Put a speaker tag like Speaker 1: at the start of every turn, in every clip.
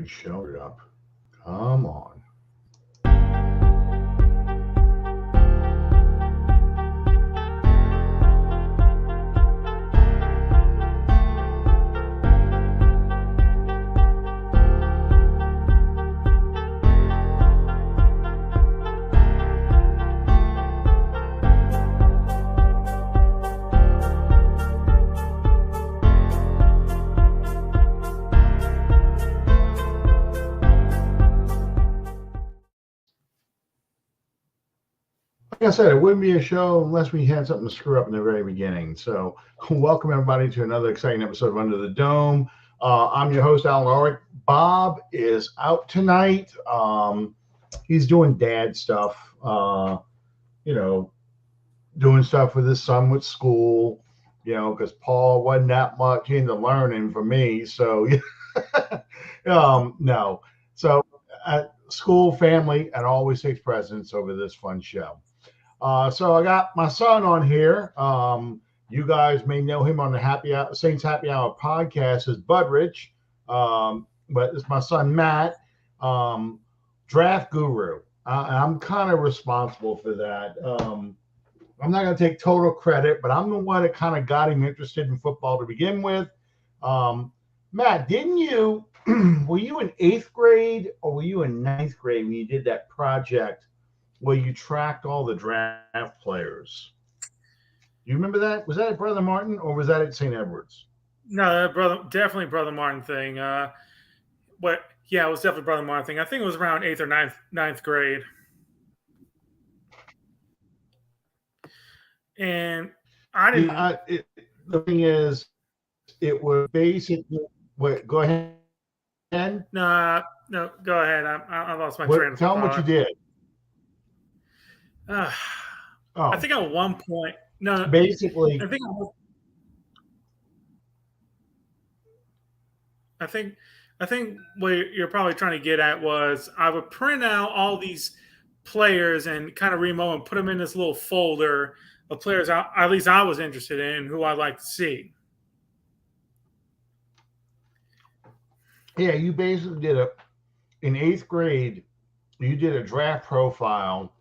Speaker 1: already showed up. Come on. Like I said, it wouldn't be a show unless we had something to screw up in the very beginning. So, welcome everybody to another exciting episode of Under the Dome. I'm your host, Allen Ulrich. Bob is out tonight. He's doing dad stuff, doing stuff with his son with school, because Paul wasn't that much into learning for me. So, no. So, school, family, and always takes precedence over this fun show. So I got my son on here. You guys may know him on the Saints Happy Hour podcast as Budrich, but it's my son Matt, draft guru. I'm kind of responsible for that. I'm not going to take total credit, but I'm the one that kind of got him interested in football to begin with. Matt, didn't you? Were you in 8th grade or were you in 9th grade when you did that project where you tracked all the draft players? You remember that? Was that at Brother Martin or was that at St. Edward's?
Speaker 2: No, definitely Brother Martin thing. But yeah, it was definitely Brother Martin thing. I think it was around 8th or 9th grade. And I didn't.
Speaker 1: The thing is, it was basically. Wait, go ahead.
Speaker 2: No, go ahead. I lost my train of thought.
Speaker 1: Tell them what you did.
Speaker 2: I think at one point,
Speaker 1: basically,
Speaker 2: I think what you're probably trying to get at was I would print out all these players and kind of remote and put them in this little folder of players at least I was interested in, who I'd like to see.
Speaker 1: Yeah, you basically did in 8th grade, you did a draft profile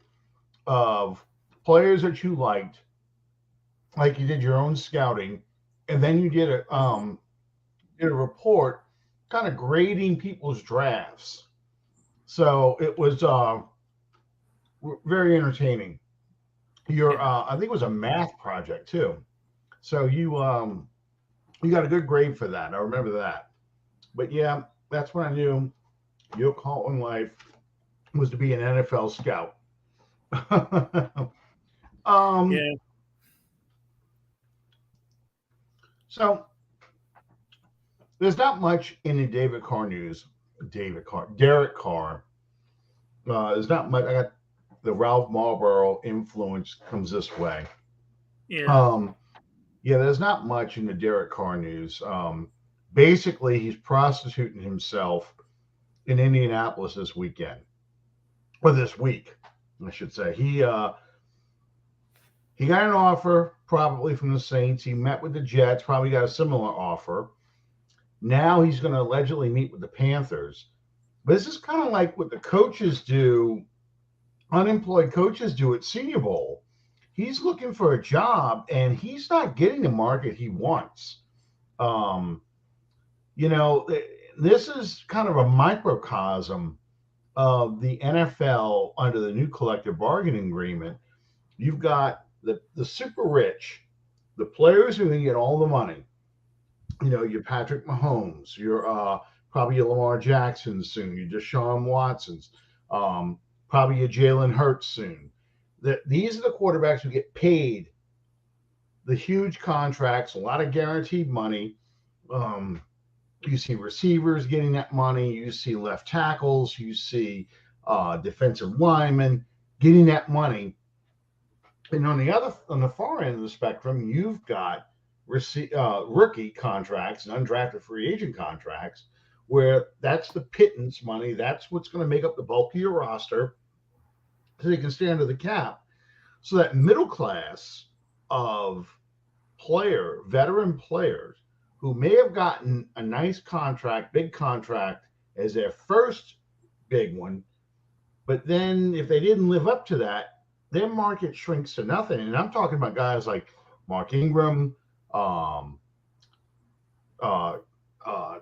Speaker 1: of players that you liked, like you did your own scouting, and then you did a report kind of grading people's drafts. So it was very entertaining. I think it was a math project too. So you got a good grade for that. I remember that. But yeah, that's when I knew your call in life was to be an NFL scout.
Speaker 2: Yeah.
Speaker 1: So there's not much in the Derek Carr news. There's not much. I got the Ralph Marlboro influence comes this way.
Speaker 2: Yeah.
Speaker 1: There's not much in the Derek Carr news. Basically, he's prostituting himself in Indianapolis this weekend, or this week, I should say. He got an offer probably from the Saints. He met with the Jets, probably got a similar offer. Now he's going to allegedly meet with the Panthers. But this is kind of like what the coaches do, unemployed coaches do at Senior Bowl. He's looking for a job, and he's not getting the market he wants. This is kind of a microcosm of the NFL under the new collective bargaining agreement. You've got the super rich, the players who can get all the money. Your Patrick Mahomes, your probably your Lamar Jackson soon, your Deshaun Watsons, probably your Jalen Hurts soon. These are the quarterbacks who get paid the huge contracts, a lot of guaranteed money. You see receivers getting that money. You see left tackles. You see defensive linemen getting that money. And on the far end of the spectrum, you've got rookie contracts and undrafted free agent contracts, where that's the pittance money. That's what's going to make up the bulk of your roster, so you can stay under the cap. So that middle class of veteran players who may have gotten a nice contract, big contract as their first big one. But then if they didn't live up to that, their market shrinks to nothing. And I'm talking about guys like Mark Ingram, um, uh, uh,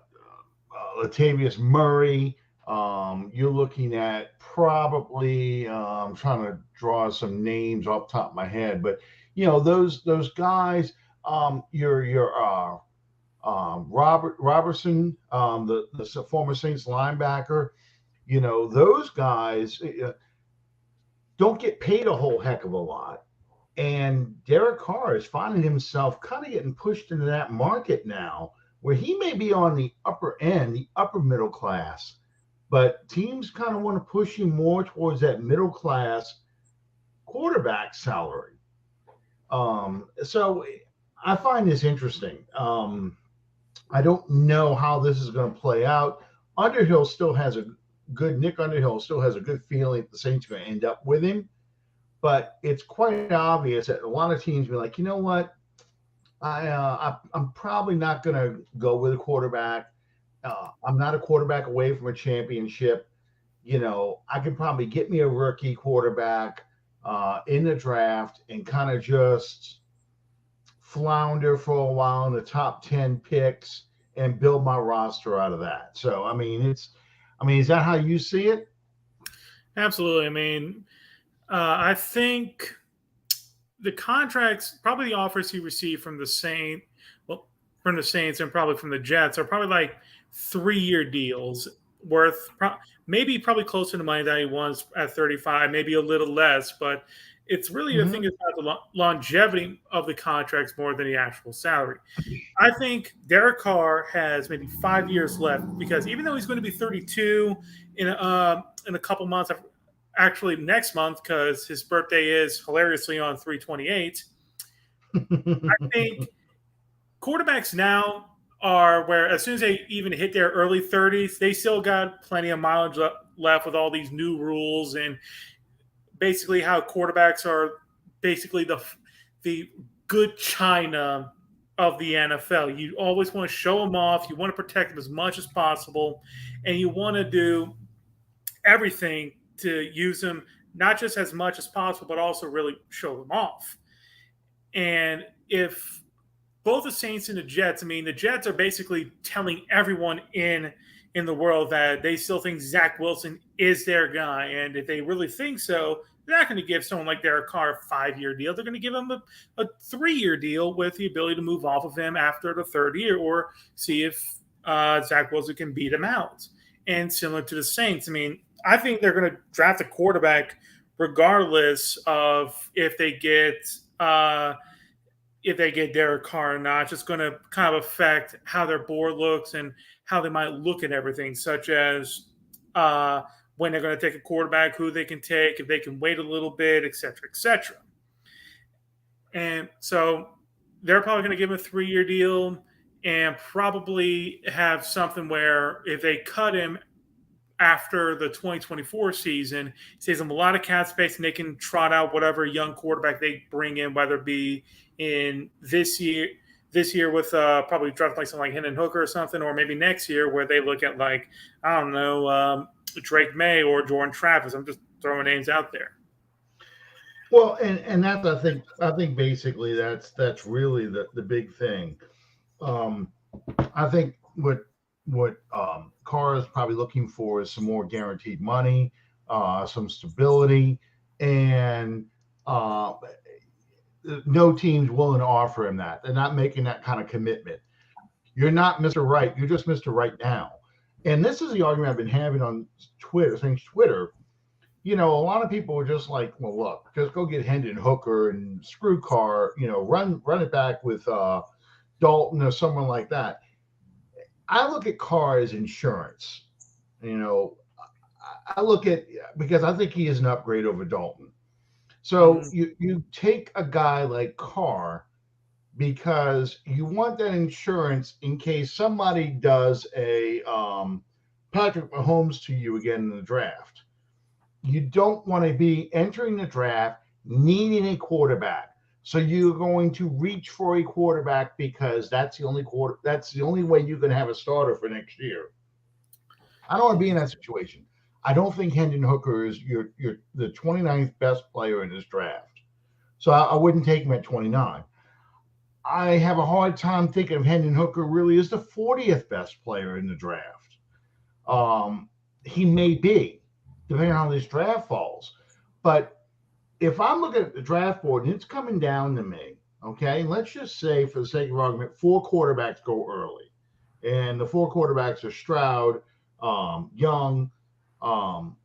Speaker 1: Latavius Murray. You're looking at probably I'm trying to draw some names off the top of my head, but those guys. Robert Robertson, the former Saints linebacker. Those guys don't get paid a whole heck of a lot. And Derek Carr is finding himself kind of getting pushed into that market now where he may be on the upper end, the upper middle class, but teams kind of want to push him more towards that middle class quarterback salary. So I find this interesting. I don't know how this is going to play out. Underhill still has a Nick Underhill still has a good feeling that the Saints are going to end up with him. But it's quite obvious that a lot of teams be like, you know what, I'm probably not going to go with a quarterback. I'm not a quarterback away from a championship. I can probably get me a rookie quarterback in the draft and kind of just flounder for a while in the top 10 picks and build my roster out of that. So, is that how you see it?
Speaker 2: Absolutely. I mean, I think the contracts, probably the offers he received from the Saints and probably from the Jets are probably like 3-year deals worth maybe probably closer to the money that he wants at 35, maybe a little less, but it's really the thing
Speaker 1: Mm-hmm.
Speaker 2: is about the longevity of the contracts more than the actual salary. I think Derek Carr has maybe 5 years left because even though he's going to be 32 in a couple months, actually next month because his birthday is hilariously on 3/28. I think quarterbacks now are where as soon as they even hit their early 30s, they still got plenty of mileage left with all these new rules and basically how quarterbacks are basically the good china of the NFL. You always want to show them off. You want to protect them as much as possible, and you want to do everything to use them not just as much as possible, but also really show them off. And if both the Saints and the Jets, I mean, the Jets are basically telling everyone in the world that they still think Zach Wilson is their guy, and if they really think so, they're not going to give someone like Derek Carr a 5-year deal. They're going to give him a 3-year deal with the ability to move off of him after the third year or see if Zach Wilson can beat him out. And similar to the Saints, I mean, I think they're going to draft a quarterback regardless of if they get Derek Carr or not. It's just going to kind of affect how their board looks and how they might look at everything, such as when they're going to take a quarterback, who they can take, if they can wait a little bit, et cetera, et cetera. And so they're probably going to give him a 3-year deal and probably have something where if they cut him after the 2024 season, it saves them a lot of cap space and they can trot out whatever young quarterback they bring in, whether it be in this year with probably draft like something like Hendon Hooker or something, or maybe next year where they look at like, I don't know, Drake May or Jordan Travis. I'm just throwing names out there.
Speaker 1: Well, and that's I think basically that's really the big thing. Um, I think what Carr is probably looking for is some more guaranteed money, some stability, and uh, no team's willing to offer him that. They're not making that kind of commitment. You're not Mr. Right. You're just Mr. Right now. And this is the argument I've been having on Twitter, since Twitter. A lot of people are just like, well, look, just go get Hendon Hooker and screw Carr, run it back with Dalton or someone like that. I look at Carr as insurance. You know, I look at because I think he is an upgrade over Dalton. So
Speaker 2: Mm-hmm.
Speaker 1: you take a guy like Carr because you want that insurance in case somebody does a Patrick Mahomes to you again in the draft. You don't want to be entering the draft needing a quarterback. So you're going to reach for a quarterback because that's the only way you can have a starter for next year. I don't want to be in that situation. I don't think Hendon Hooker is your the 29th best player in this draft. So I wouldn't take him at 29. I have a hard time thinking of Hendon Hooker really as the 40th best player in the draft. Um, he may be, depending on how this draft falls. But if I'm looking at the draft board and it's coming down to me, okay, let's just say, for the sake of argument, 4 quarterbacks go early. And the 4 quarterbacks are Stroud, Young, um,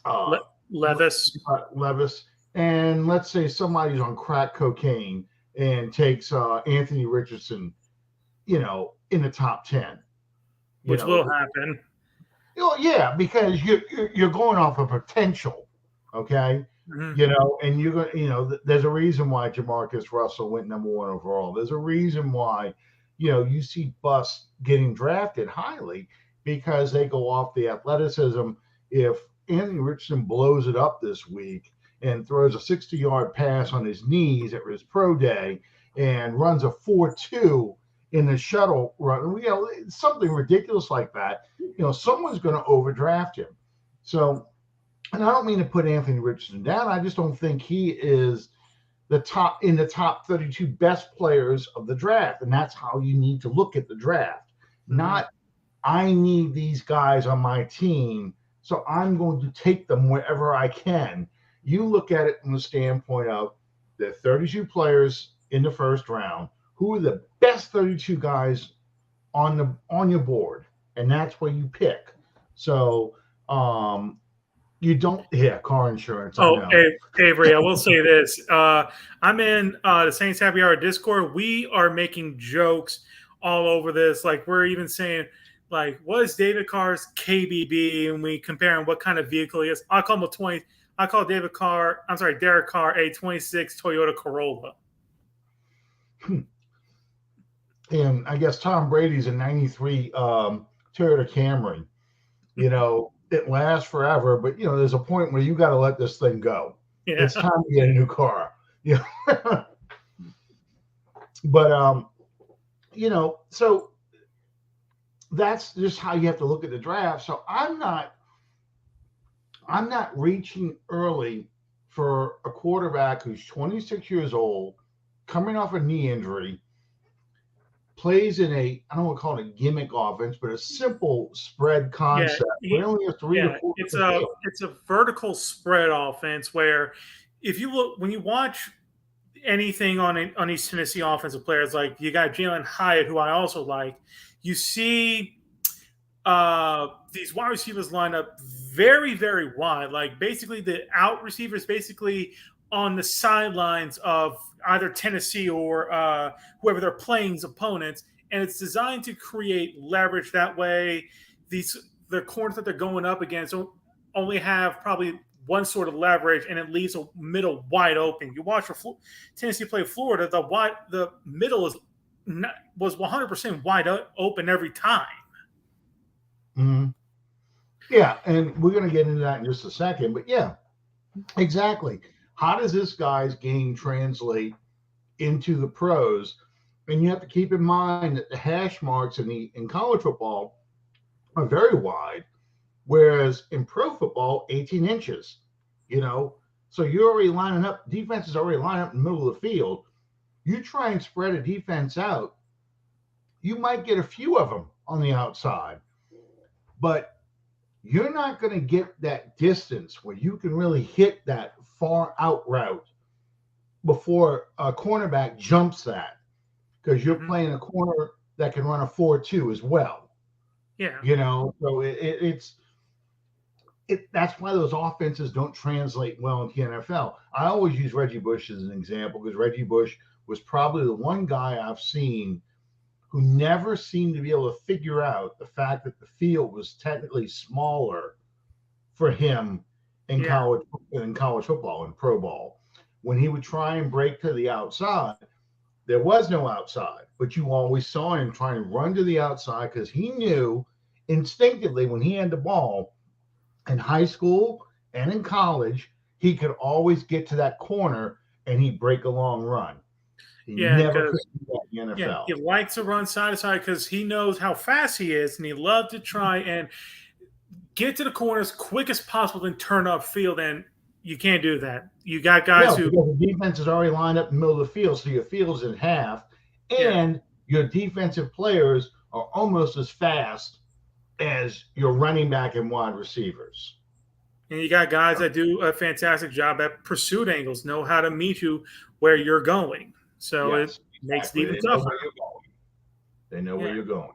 Speaker 1: uh,
Speaker 2: Levis.
Speaker 1: Levis, and let's say somebody's on crack cocaine and takes Anthony Richardson, in the top 10. You
Speaker 2: Which
Speaker 1: know,
Speaker 2: will happen.
Speaker 1: yeah, because you're going off of potential, okay?
Speaker 2: Mm-hmm.
Speaker 1: And you're going, there's a reason why Jamarcus Russell went #1 overall. There's a reason why, you see Bus getting drafted highly because they go off the athleticism. If Anthony Richardson blows it up this week and throws a 60-yard pass on his knees at his pro day and runs a 4.2 in the shuttle run, something ridiculous like that, someone's going to overdraft him. So, and I don't mean to put Anthony Richardson down. I just don't think he is the top 32 best players of the draft. And that's how you need to look at the draft. Mm-hmm. Not, I need these guys on my team, so I'm going to take them wherever I can. You look at it from the standpoint of there are 32 players in the first round. Who are the best 32 guys on your board? And that's where you pick. So you don't Car insurance.
Speaker 2: Oh, Avery, I will say this. I'm in the Saints Happy Hour Discord. We are making jokes all over this. Like, we're even saying, like, what is David Carr's KBB? And we compare what kind of vehicle he is. I call Derek Carr a 26 Toyota Corolla.
Speaker 1: And I guess Tom Brady's a 93 Toyota Camry. It lasts forever, but there's a point where you got to let this thing go. Yeah. It's time to get a new car. But so that's just how you have to look at the draft. So I'm not reaching early for a quarterback who's 26 years old, coming off a knee injury, plays in I don't want to call it a gimmick offense, but a simple spread concept.
Speaker 2: Yeah, only a 3 to 4. It's a vertical spread offense where if you look, when you watch anything on these Tennessee offensive players, like you got Jalen Hyatt, who I also like, you see these wide receivers line up very, very wide. Like basically the out receivers basically on the sidelines of either Tennessee or whoever they're playing's opponents, and it's designed to create leverage. That way, the corners that they're going up against only have probably one sort of leverage, and it leaves a middle wide open. You watch Tennessee play Florida, the middle was 100% wide open every time.
Speaker 1: Mm-hmm. Yeah, and we're going to get into that in just a second, but yeah, exactly. How does this guy's game translate into the pros? And you have to keep in mind that the hash marks in college football are very wide, whereas in pro football, 18 inches. So you're already lining up. Defense is already lining up in the middle of the field. You try and spread a defense out, you might get a few of them on the outside, but you're not going to get that distance where you can really hit that far out route before a cornerback jumps that, because you're playing a corner that can run a 4.2 as well.
Speaker 2: Yeah.
Speaker 1: So that's why those offenses don't translate well into the NFL. I always use Reggie Bush as an example because Reggie Bush was probably the one guy I've seen who never seemed to be able to figure out the fact that the field was technically smaller for him in college football and pro ball. When he would try and break to the outside, there was no outside, but you always saw him trying to run to the outside because he knew instinctively when he had the ball in high school and in college, he could always get to that corner and he'd break a long run. He never could do that in the NFL.
Speaker 2: Yeah, he likes to run side to side because he knows how fast he is, and he loves to try. And get to the corner as quick as possible, then turn upfield. And you can't do that. You got guys
Speaker 1: No,
Speaker 2: who,
Speaker 1: because the defense is already lined up in the middle of the field, so your field's in half,
Speaker 2: yeah,
Speaker 1: and your defensive players are almost as fast as your running back and wide receivers.
Speaker 2: and you got guys that do a fantastic job at pursuit angles, know how to meet you where you're going. So it
Speaker 1: Yes,
Speaker 2: makes it
Speaker 1: exactly.
Speaker 2: even
Speaker 1: They know
Speaker 2: tougher.
Speaker 1: where you're going. They know where
Speaker 2: Yeah.
Speaker 1: you're going.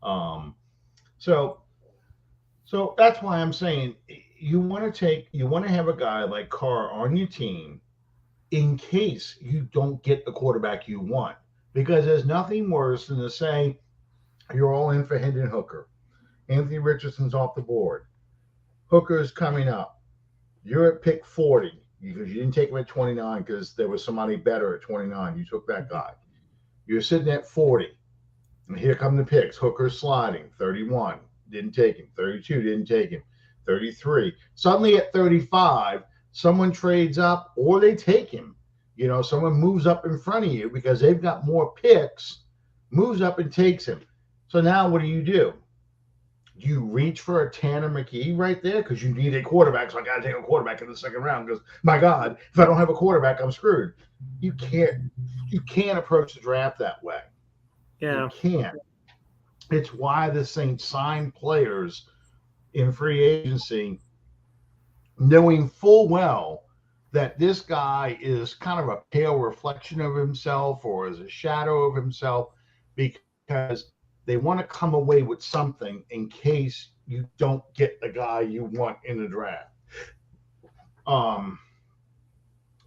Speaker 1: Um, so so that's why I'm saying you want to have a guy like Carr on your team in case you don't get the quarterback you want. Because there's nothing worse than to say you're all in for Hendon Hooker. Anthony Richardson's off the board. Hooker's coming up. You're at pick 40 because you didn't take him at 29 because there was somebody better at 29. You took that guy. You're sitting at 40. And here come the picks. Hooker's sliding. 31. Didn't take him. 32. Didn't take him. 33. Suddenly at 35, someone trades up or they take him. You know, someone moves up in front of you because they've got more picks, moves up and takes him. So now what do? You reach for a Tanner McKee right there because you need a quarterback. So I got to take a quarterback in the second round because, my God, if I don't have a quarterback, I'm screwed. You can't approach the draft that way. You
Speaker 2: Yeah.
Speaker 1: can't. It's why the Saints sign players in free agency, knowing full well that this guy is kind of a pale reflection of himself or is a shadow of himself, because they want to come away with something in case you don't get the guy you want in the draft. Um,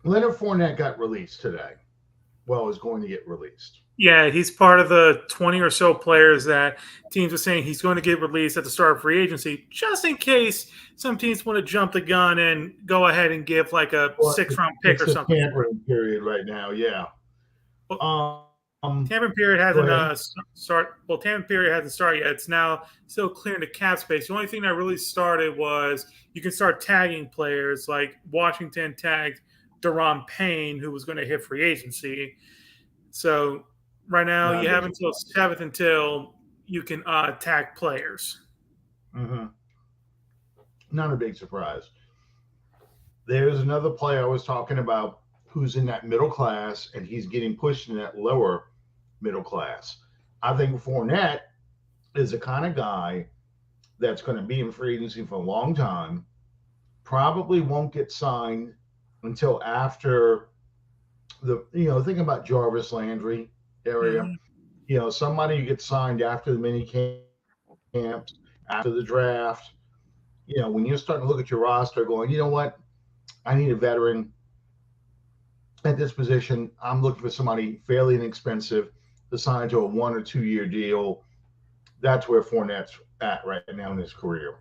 Speaker 1: Leonard Fournette got released today. Well, is going to get released.
Speaker 2: Yeah, he's part of the 20 or so players that teams are saying he's going to get released at the start of free agency, just in case some teams want to jump the gun and go ahead and give like a
Speaker 1: Well,
Speaker 2: 6th-round pick
Speaker 1: it's
Speaker 2: or
Speaker 1: a
Speaker 2: something.
Speaker 1: tampering period right now. Yeah.
Speaker 2: Tampering period hasn't started. Well, tampering period hasn't started yet. It's now still clearing the cap space. The only thing that really started was you can start tagging players, like Washington tagged Daron Payne, who was going to hit free agency. So right now you have until 7th until you can tag players.
Speaker 1: Mm-hmm. Not a big surprise. There's another player I was talking about who's in that middle class, and he's getting pushed in that lower middle class. I think Fournette is the kind of guy that's going to be in free agency for a long time, probably won't get signed until after think about Jarvis Landry area.
Speaker 2: Mm-hmm.
Speaker 1: Somebody who gets signed after the mini camps, after the draft. When you're starting to look at your roster going, you know what? I need a veteran at this position. I'm looking for somebody fairly inexpensive to sign to a 1 or 2 year deal. That's where Fournette's at right now in his career.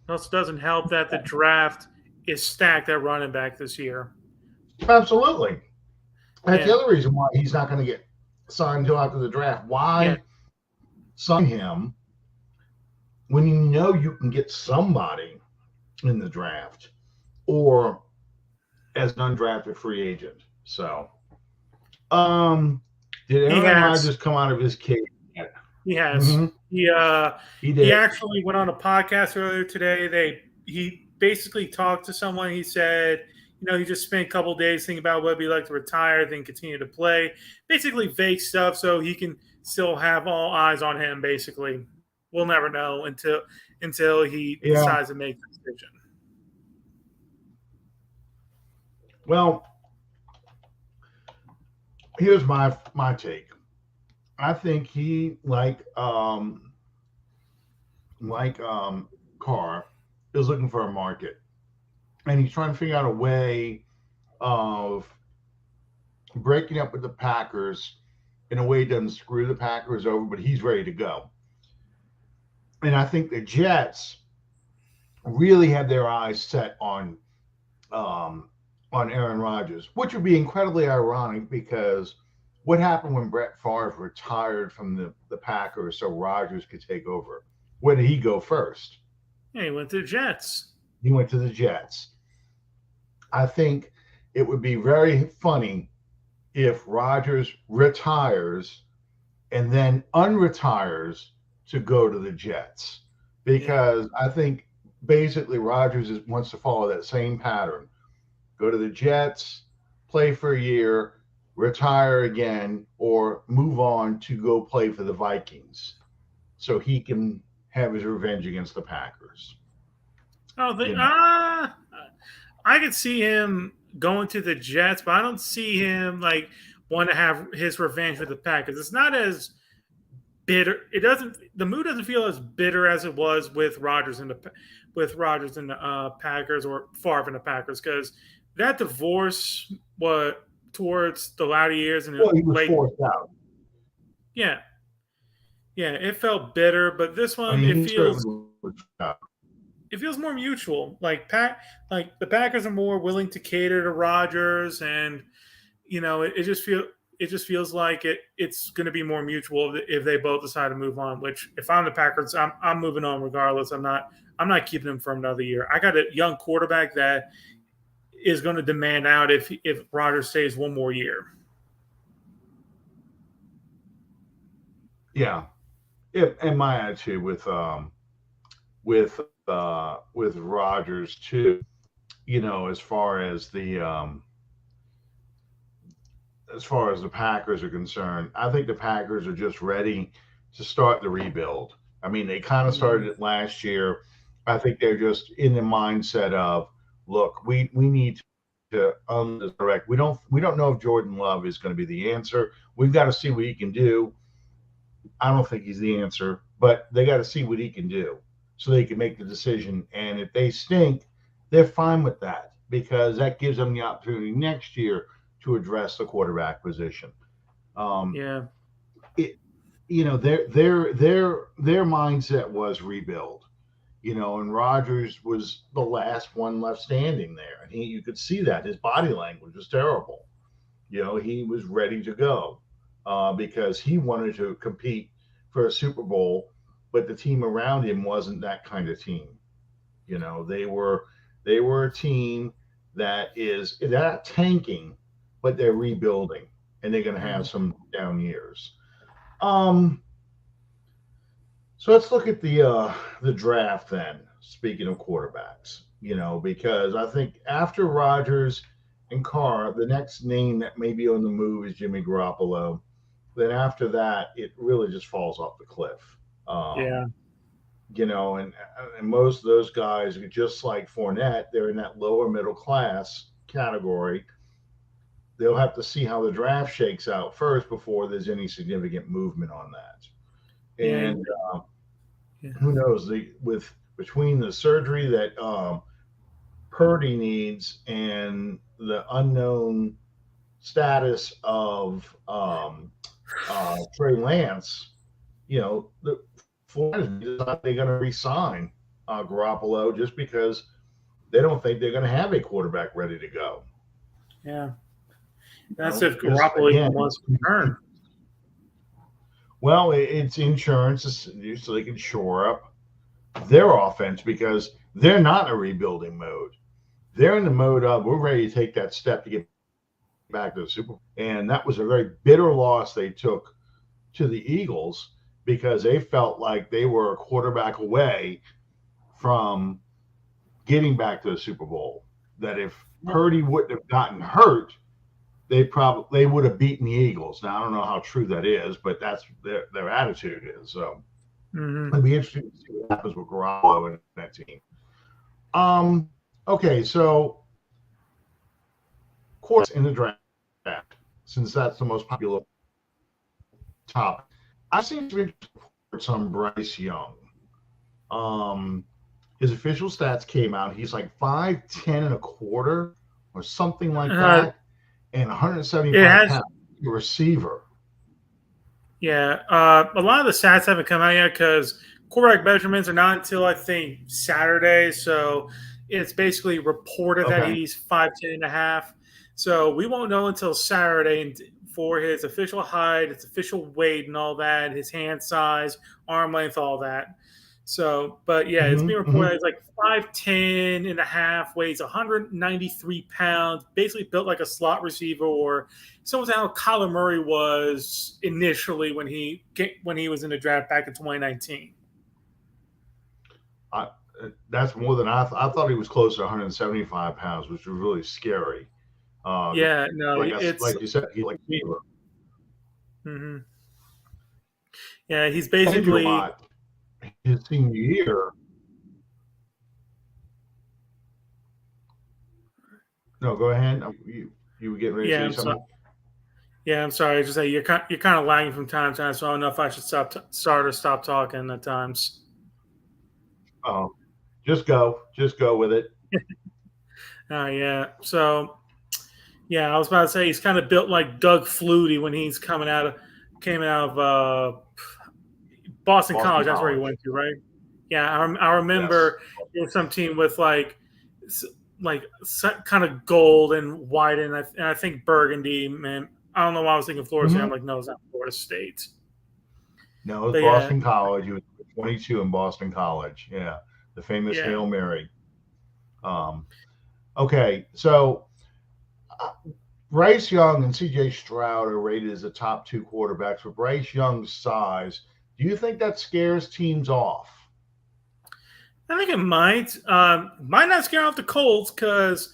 Speaker 2: It also doesn't help that the draft is stacked at running back this year.
Speaker 1: Absolutely. That's the other reason why he's not going to get signed until after the draft. Why sign him when you know you can get somebody in the draft or as an undrafted free agent? So, did Aaron Rodgers come out of his cage yet?
Speaker 2: He has. Mm-hmm. He actually went on a podcast earlier today. He basically talked to someone. He said, he just spent a couple of days thinking about what it'd be like to retire, then continue to play. Basically vague stuff so he can still have all eyes on him, basically. We'll never know until he decides to make the decision.
Speaker 1: Well, here's my take. I think he, like Carr, is looking for a market. And he's trying to figure out a way of breaking up with the Packers in a way he doesn't screw the Packers over, but he's ready to go. And I think the Jets really have their eyes set on Aaron Rodgers, which would be incredibly ironic because what happened when Brett Favre retired from the Packers so Rodgers could take over? Where did he go first?
Speaker 2: Yeah, he went to the Jets.
Speaker 1: He went to the Jets. I think it would be very funny if Rodgers retires and then unretires to go to the Jets, because I think basically Rodgers wants to follow that same pattern. Go to the Jets, play for a year, retire again, or move on to go play for the Vikings so he can have his revenge against the Packers.
Speaker 2: I don't think.
Speaker 1: You know,
Speaker 2: I could see him going to the Jets, but I don't see him like want to have his revenge with the Packers. It's not as bitter. It doesn't. The mood doesn't feel as bitter as it was with Rodgers and the Packers or Favre and the Packers because that divorce was towards the latter years and the
Speaker 1: well, he was
Speaker 2: late.
Speaker 1: forced out.
Speaker 2: Yeah, yeah, it felt bitter, but this
Speaker 1: I
Speaker 2: one
Speaker 1: mean, he certainly was out.
Speaker 2: it feels more mutual. Like the Packers are more willing to cater to Rodgers, and it just feels like it's going to be more mutual if they both decide to move on. Which if I'm the Packers, I'm moving on regardless. I'm not keeping him for another year. I got a young quarterback that is going to demand out if Rodgers stays one more year.
Speaker 1: Yeah, and my attitude with Rodgers too. As far as the Packers are concerned, I think the Packers are just ready to start the rebuild. I mean, they kind of started it last year. I think they're just in the mindset of, look, we need to correct. We don't know if Jordan Love is going to be the answer. We've got to see what he can do. I don't think he's the answer, but they got to see what he can do so they can make the decision. And if they stink, they're fine with that because that gives them the opportunity next year to address the quarterback position. Um,
Speaker 2: Yeah,
Speaker 1: it, their mindset was rebuild. And Rodgers was the last one left standing there, and you could see that his body language was terrible. He was ready to go because he wanted to compete for a Super Bowl, but the team around him wasn't that kind of team. They were a team that is not tanking, but they're rebuilding, and they're going to have some down years. Um, so let's look at the draft then. Speaking of quarterbacks, because I think after Rodgers and Carr, the next name that may be on the move is Jimmy Garoppolo. Then after that, it really just falls off the cliff.
Speaker 2: yeah,
Speaker 1: And most of those guys, just like Fournette, they're in that lower middle class category. They'll have to see how the draft shakes out first before there's any significant movement on that.
Speaker 2: yeah,
Speaker 1: And
Speaker 2: yeah.
Speaker 1: who knows? With between the surgery that Purdy needs and the unknown status of Trey Lance, the Florida's they're going to resign Garoppolo just because they don't think they're going to have a quarterback ready to go.
Speaker 2: Yeah. That's if
Speaker 1: Because
Speaker 2: Garoppolo
Speaker 1: again,
Speaker 2: even wants to return.
Speaker 1: well, it's insurance so they can shore up their offense because they're not in a rebuilding mode. They're in the mode of we're ready to take that step to get back to the Super Bowl. And that was a very bitter loss they took to the Eagles because they felt like they were a quarterback away from getting back to the Super Bowl. That if Purdy wouldn't have gotten hurt, they would have beaten the Eagles. Now I don't know how true that is, but that's their attitude is. So it'll be interesting to see what happens with Garoppolo and that team. Okay, so course in the draft, since that's the most popular topic, I've seen some reports on Bryce Young. His official stats came out. He's like 5'10" and a quarter or something like that, and 175 pounds. Receiver.
Speaker 2: Yeah, a lot of the stats haven't come out yet because quarterback measurements are not until I think Saturday. So it's basically reported that he's 5'10" and a half. So we won't know until Saturday for his official height, his official weight, and all that, his hand size, arm length, all that. So, but yeah, it's being reported it's like 5'10" and a half, weighs 193 pounds, basically built like a slot receiver or someone's how Kyler Murray was initially when he was in the draft back in 2019.
Speaker 1: That's more than I thought he was close to 175 pounds, which was really scary.
Speaker 2: Yeah, no, it's
Speaker 1: Like you said, he's like fever.
Speaker 2: mhm. Yeah, he's
Speaker 1: Injured a
Speaker 2: basically
Speaker 1: lot his senior year. No, go ahead. You were getting ready to
Speaker 2: yeah.
Speaker 1: say
Speaker 2: I'm sorry.
Speaker 1: something.
Speaker 2: Yeah, I'm sorry. Just say you're kind of lagging from time to time, so I don't know if I should start or stop talking at times.
Speaker 1: Um, just go with it.
Speaker 2: Yeah. So yeah, I was about to say he's kind of built like Doug Flutie when he's came out of Boston
Speaker 1: Boston
Speaker 2: College. That's where he
Speaker 1: College.
Speaker 2: went to, right? Yeah, I
Speaker 1: Yes.
Speaker 2: remember there was some team with like kind of gold and white, and I think burgundy. Man, I don't know why I was thinking Florida State. I'm
Speaker 1: Mm-hmm.
Speaker 2: like, no, it's not Florida State.
Speaker 1: No, it was
Speaker 2: But yeah,
Speaker 1: Boston College. He was 22 in Boston College. Yeah, the famous
Speaker 2: yeah.
Speaker 1: Hail Mary. Um, okay, so uh, Bryce Young and C.J. Stroud are rated as the top two quarterbacks. For Bryce Young's size, do you think that scares teams off?
Speaker 2: I think it might not scare off the Colts because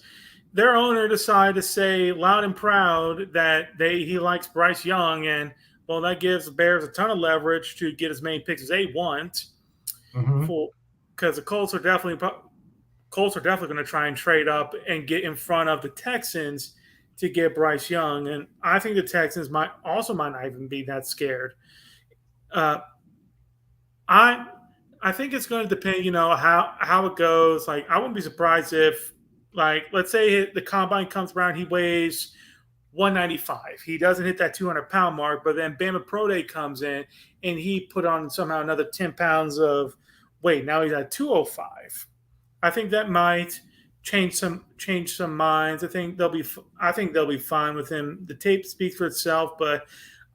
Speaker 2: their owner decided to say loud and proud that he likes Bryce Young, and well, that gives the Bears a ton of leverage to get as many picks as they want.
Speaker 1: Mm-hmm.
Speaker 2: For because the Colts are definitely going to try and trade up and get in front of the Texans to get Bryce Young, and I think the Texans might not even be that scared. Uh, I I think it's going to depend, how it goes. Like, I wouldn't be surprised if, like, let's say the combine comes around, he weighs 195. He doesn't hit that 200-pound mark, but then Bama Pro Day comes in and he put on somehow another 10 pounds of weight. Now he's at 205. I think that might change some minds. I think they'll be fine with him. The tape speaks for itself, but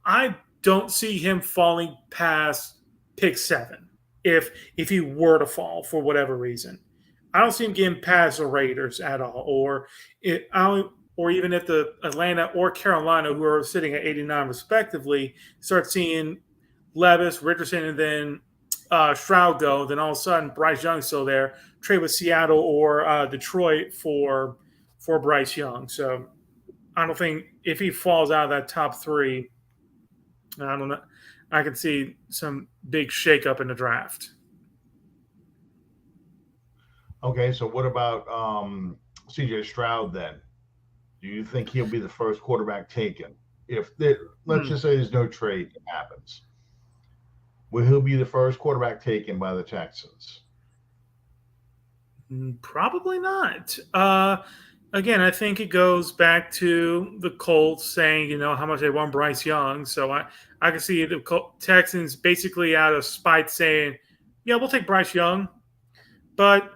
Speaker 2: I don't see him falling past pick 7 if he were to fall for whatever reason. I don't see him getting past the Raiders at all, or even if the Atlanta or Carolina, who are sitting at 89 respectively, start seeing Levis, Richardson, and then Stroud go, then all of a sudden Bryce Young's still there. Trade with Seattle or Detroit for Bryce Young. So I don't think if he falls out of that top 3, I don't know. I can see some big shakeup in the draft.
Speaker 1: Okay, so what about C.J. Stroud then? Do you think he'll be the first quarterback taken? If there, let's
Speaker 2: Hmm.
Speaker 1: just say there's no trade that happens, will he be the first quarterback taken by the Texans?
Speaker 2: Probably not. Again, I think it goes back to the Colts saying, how much they want Bryce Young. So I can see the Texans basically out of spite saying, yeah, we'll take Bryce Young. But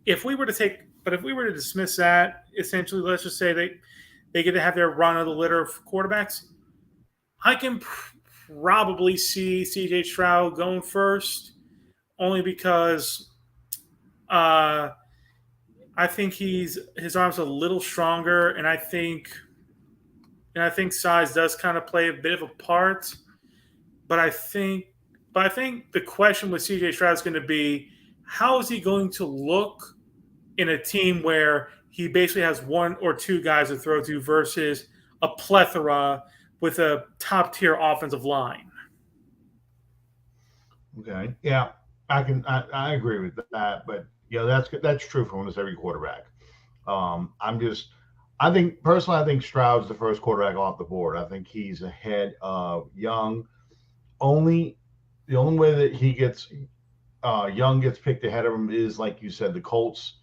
Speaker 2: if we were to dismiss that, essentially, let's just say they get to have their run of the litter of quarterbacks. I can probably see C.J. Stroud going first, only because uh, I think his arms a little stronger, and I think size does kind of play a bit of a part. But I think the question with CJ Stroud is going to be how is he going to look in a team where he basically has one or two guys to throw to versus a plethora with a top tier offensive line.
Speaker 1: Okay, yeah, I agree with that, but yeah, that's true for almost every quarterback. I'm just I think personally I think Stroud's the first quarterback off the board. I think he's ahead of Young. Only the only way that he gets Young gets picked ahead of him is like you said, the Colts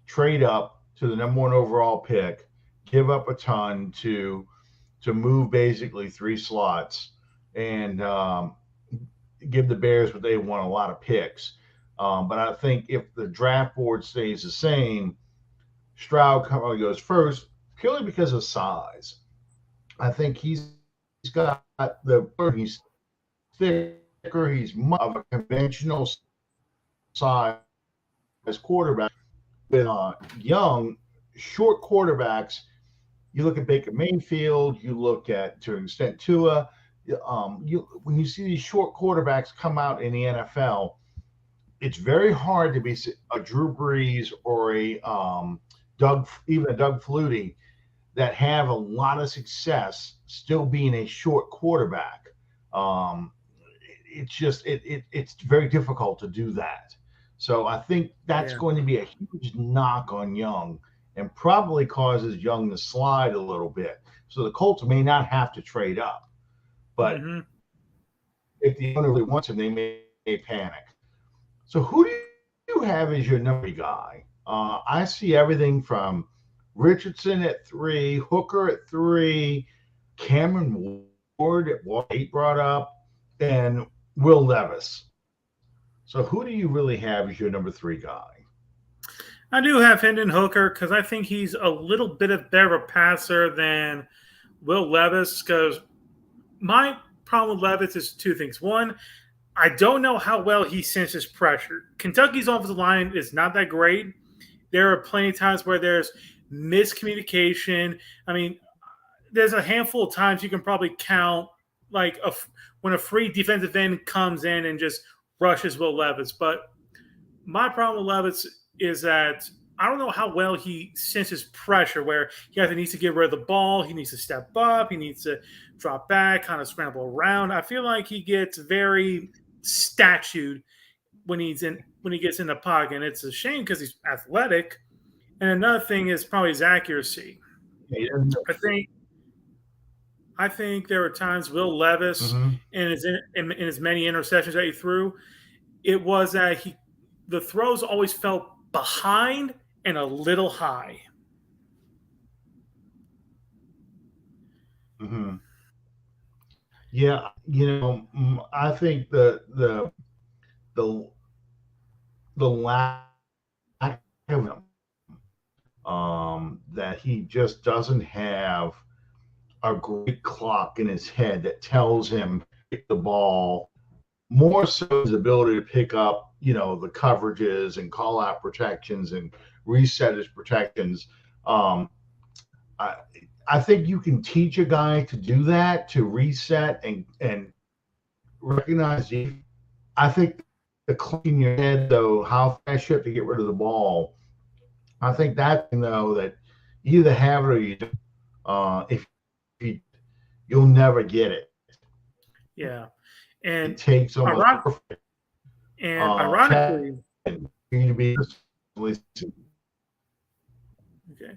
Speaker 1: trade up to the number one overall pick, give up a ton to move basically 3 slots and give the Bears what they want, a lot of picks. But I think if the draft board stays the same, Stroud probably goes first purely because of size. I think he's got he's thicker, he's much of a conventional size quarterback. With young, short quarterbacks, you look at Baker Mayfield, you look at to an extent Tua. When you see these short quarterbacks come out in the NFL, it's very hard to be a Drew Brees or a even a Doug Flutie that have a lot of success still being a short quarterback. Um, it's just it's very difficult to do that. So I think that's
Speaker 2: Yeah.
Speaker 1: going to be a huge knock on Young and probably causes Young to slide a little bit. So the Colts may not have to trade up, but
Speaker 2: Hmm.
Speaker 1: if the owner really wants him, they may panic. So who do you have as your number three guy? I see everything from Richardson at three, Hooker at three, Cameron Ward at eight brought up, and Will Levis. So who do you really have as your number three guy?
Speaker 2: I do have Hendon Hooker because I think he's a little bit of better of a passer than Will Levis. Because my problem with Levis is two things. One, I don't know how well he senses pressure. Kentucky's offensive line is not that great. There are plenty of times where there's miscommunication. I mean, there's a handful of times you can probably count like when a free defensive end comes in and just rushes Will Levis. But my problem with Levis is that I don't know how well he senses pressure where he either needs to get rid of the ball, he needs to step up, he needs to drop back, kind of scramble around. I feel like he gets very statued when he gets in the pocket. And it's a shame because he's athletic. And another thing is probably his accuracy. I think I think there were times Will Levis
Speaker 1: Mm-hmm.
Speaker 2: in his many interceptions that he threw, it was that he the throws always felt behind and a little high.
Speaker 1: Mm-hmm. Yeah, I think the the lack of that he just doesn't have a great clock in his head that tells him pick the ball more so his ability to pick up the coverages and call out protections and reset his protections. I, I think you can teach a guy to do that, to reset and recognize defense. I think the click in your head, though, how fast you have to get rid of the ball, I think that, though, that you either have it or you don't. If you, you'll never get it.
Speaker 2: Yeah,
Speaker 1: It
Speaker 2: and
Speaker 1: takes almost
Speaker 2: iron-
Speaker 1: perfect
Speaker 2: ironically,
Speaker 1: talent for you to be.
Speaker 2: okay.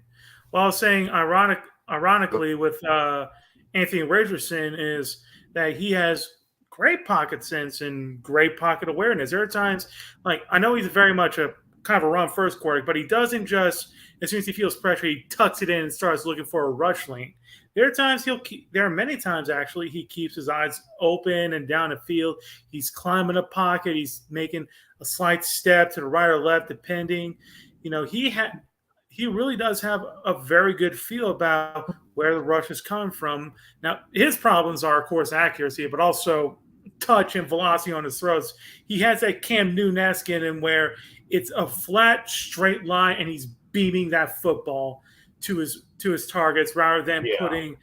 Speaker 2: Well, I was saying ironically with Anthony Richardson is that he has great pocket sense and great pocket awareness. There are times like I know he's very much a kind of a run first quarterback, but he doesn't just as soon as he feels pressure, he tucks it in and starts looking for a rush lane. There are times there are many times actually he keeps his eyes open and down the field. He's climbing a pocket. He's making a slight step to the right or left, depending. He really does have a very good feel about where the rush is coming from. Now, his problems are, of course, accuracy, but also touch and velocity on his throws. He has that Cam Newton-esque in him where it's a flat, straight line, and he's beaming that football to his targets rather than
Speaker 1: Yeah,
Speaker 2: putting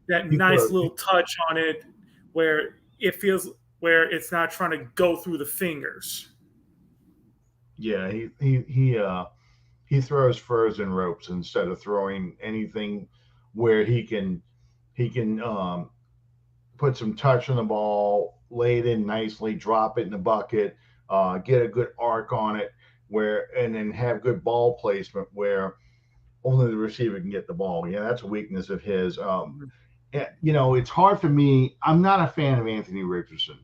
Speaker 2: that
Speaker 1: he
Speaker 2: nice
Speaker 1: throws.
Speaker 2: little touch on it where it feels where it's not trying to go through the fingers.
Speaker 1: Yeah, he throws furs and ropes instead of throwing anything where he can put some touch on the ball, lay it in nicely, drop it in the bucket, get a good arc on it, and then have good ball placement where only the receiver can get the ball. Yeah, that's a weakness of his. It's hard for me. I'm not a fan of Anthony Richardson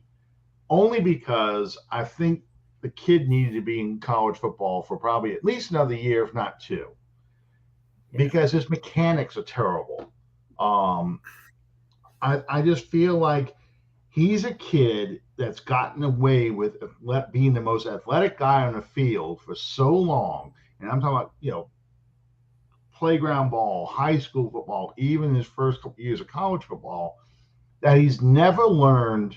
Speaker 1: only because I think the kid needed to be in college football for probably at least another year, if not two,
Speaker 2: Yeah.
Speaker 1: because his mechanics are terrible. Um, I just feel like he's a kid that's gotten away with being the most athletic guy on the field for so long. And I'm talking about, playground ball, high school football, even his first couple years of college football, that he's never learned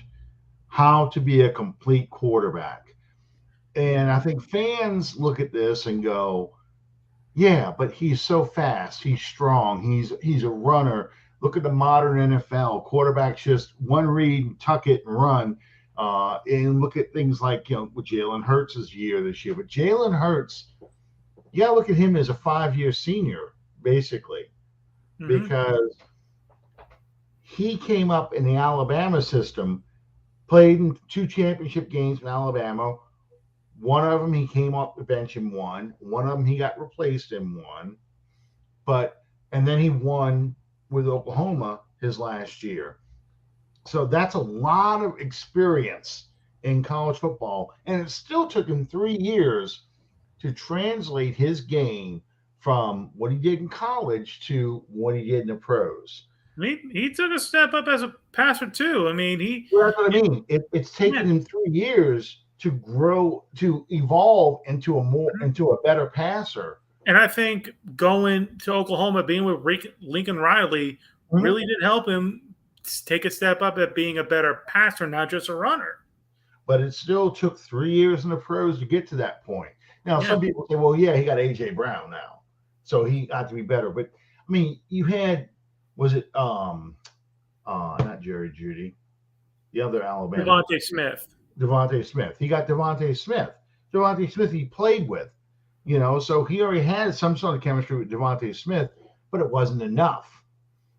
Speaker 1: how to be a complete quarterback. And I think fans look at this and go, yeah, but he's so fast. He's strong. He's a runner. Look at the modern NFL. Quarterbacks just one read, tuck it, and run. And look at things like, with Jalen Hurts' year this year. But Jalen Hurts, yeah, look at him as a 5-year senior, basically,
Speaker 2: Mm-hmm.
Speaker 1: because he came up in the Alabama system, played in 2 championship games in Alabama. One of them he came off the bench and won. One of them he got replaced and won. And then he won with Oklahoma his last year. So that's a lot of experience in college football. And it still took him 3 years to translate his game from what he did in college to what he did in the pros.
Speaker 2: He took a step up as a passer too. I mean,
Speaker 1: Well, that's what I mean. It's taken
Speaker 2: yeah.
Speaker 1: him 3 years to grow, to evolve into a better passer.
Speaker 2: And I think going to Oklahoma, being with Lincoln Riley,
Speaker 1: Mhm.
Speaker 2: really did help him take a step up at being a better passer, not just a runner.
Speaker 1: But it still took 3 years in the pros to get to that point. Now,
Speaker 2: Yeah.
Speaker 1: some people say, well, yeah, he got AJ Brown now, so he got to be better. But I mean, you had, was it not Jerry Judy, the other Alabama,
Speaker 2: Devontae Smith.
Speaker 1: Devontae Smith. He got Devontae Smith. Devontae Smith he played with, so he already had some sort of chemistry with Devontae Smith, but it wasn't enough.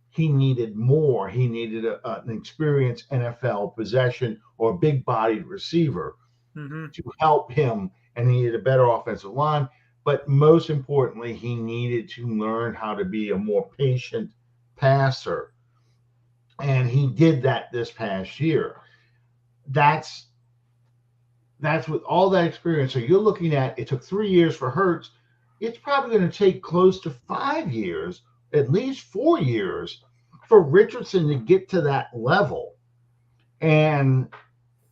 Speaker 1: He needed more. He needed an experienced NFL possession or big bodied receiver
Speaker 2: Mm-hmm.
Speaker 1: to help him, and he needed a better offensive line. But most importantly, he needed to learn how to be a more patient passer. And he did that this past year. That's with all that experience. So you're looking at, it took 3 years for Hurts. It's probably going to take close to 5 years, at least 4 years, for Richardson to get to that level. And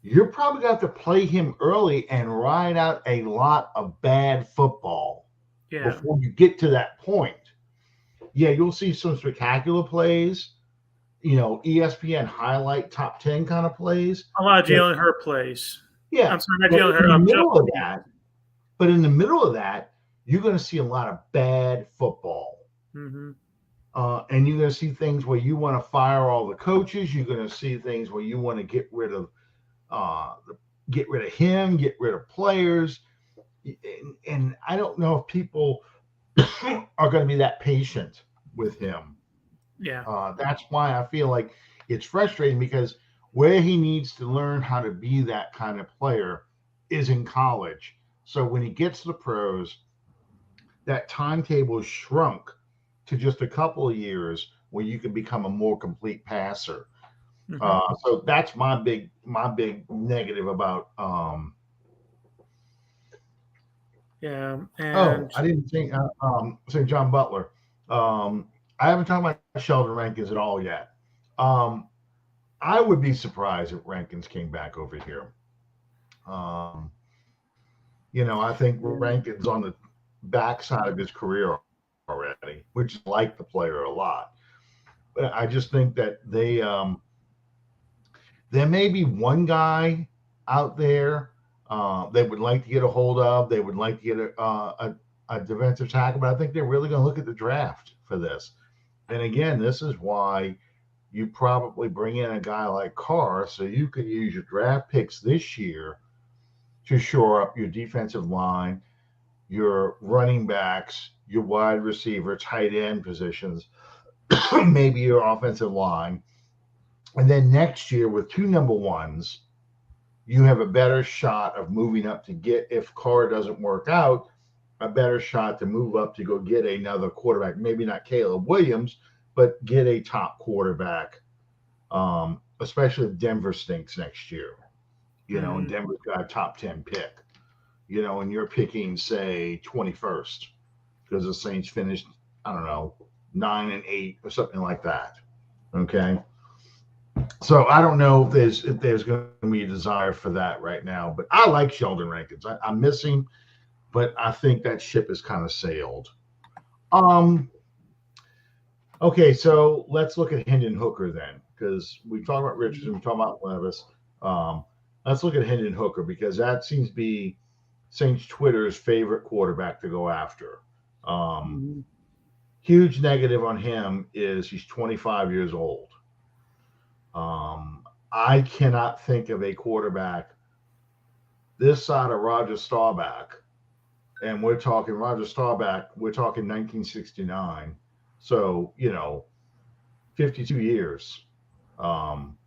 Speaker 1: you're probably going to have to play him early and ride out a lot of bad football
Speaker 2: Yeah.
Speaker 1: before you get to that point. Yeah, you'll see some spectacular plays, ESPN highlight top 10 kind of plays.
Speaker 2: A lot of
Speaker 1: But
Speaker 2: Jalen Hurt plays.
Speaker 1: yeah,
Speaker 2: I'm sorry, not
Speaker 1: but
Speaker 2: Jalen
Speaker 1: in
Speaker 2: Hurt.
Speaker 1: the middle of
Speaker 2: Justin.
Speaker 1: that, but in the middle of that, you're going to see a lot of bad football.
Speaker 2: Mm-hmm.
Speaker 1: And you're going to see things where you want to fire all the coaches. You're going to see things where you want to get rid of him, get rid of players. And I don't know if people are going to be that patient with him.
Speaker 2: Yeah.
Speaker 1: That's why I feel like it's frustrating, because where he needs to learn how to be that kind of player is in college. So when he gets to the pros, that timetable is shrunk to just a couple of years where you can become a more complete passer.
Speaker 2: Mm-hmm.
Speaker 1: So that's my big negative about.
Speaker 2: Yeah. And
Speaker 1: Oh, I didn't think. Say John Butler. I haven't talked about Sheldon Rankins at all yet. Um, I would be surprised if Rankins came back over here. Um, I think Rankins on the backside of his career already, which is like the player a lot. But I just think that there may be one guy out there they would like to get a hold of. They would like to get a defensive tackle, but I think they're really going to look at the draft for this. And again, this is why you probably bring in a guy like Carr, so you could use your draft picks this year to shore up your defensive line, your running backs, your wide receiver, tight end positions, maybe your offensive line. And then next year, with 2 number 1s, you have a better shot of moving up to get, if Carr doesn't work out, a better shot to move up to go get another quarterback. Maybe not Caleb Williams, but get a top quarterback, especially if Denver stinks next year. And Denver's got a top 10 pick, and you're picking, say, 21st, because the Saints finished, I don't know, 9-8 or something like that. Okay. So I don't know if there's going to be a desire for that right now, but I like Sheldon Rankins. I miss him, but I think that ship has kind of sailed. Okay, so let's look at Hendon Hooker then, because we talked about Richardson, we talked about Levis. Let's look at Hendon Hooker, because that seems to be Saints Twitter's favorite quarterback to go after. Huge negative on him is he's 25 years old. I cannot think of a quarterback this side of Roger Staubach, and we're talking Roger Staubach, we're talking 1969. So, 52 years, um,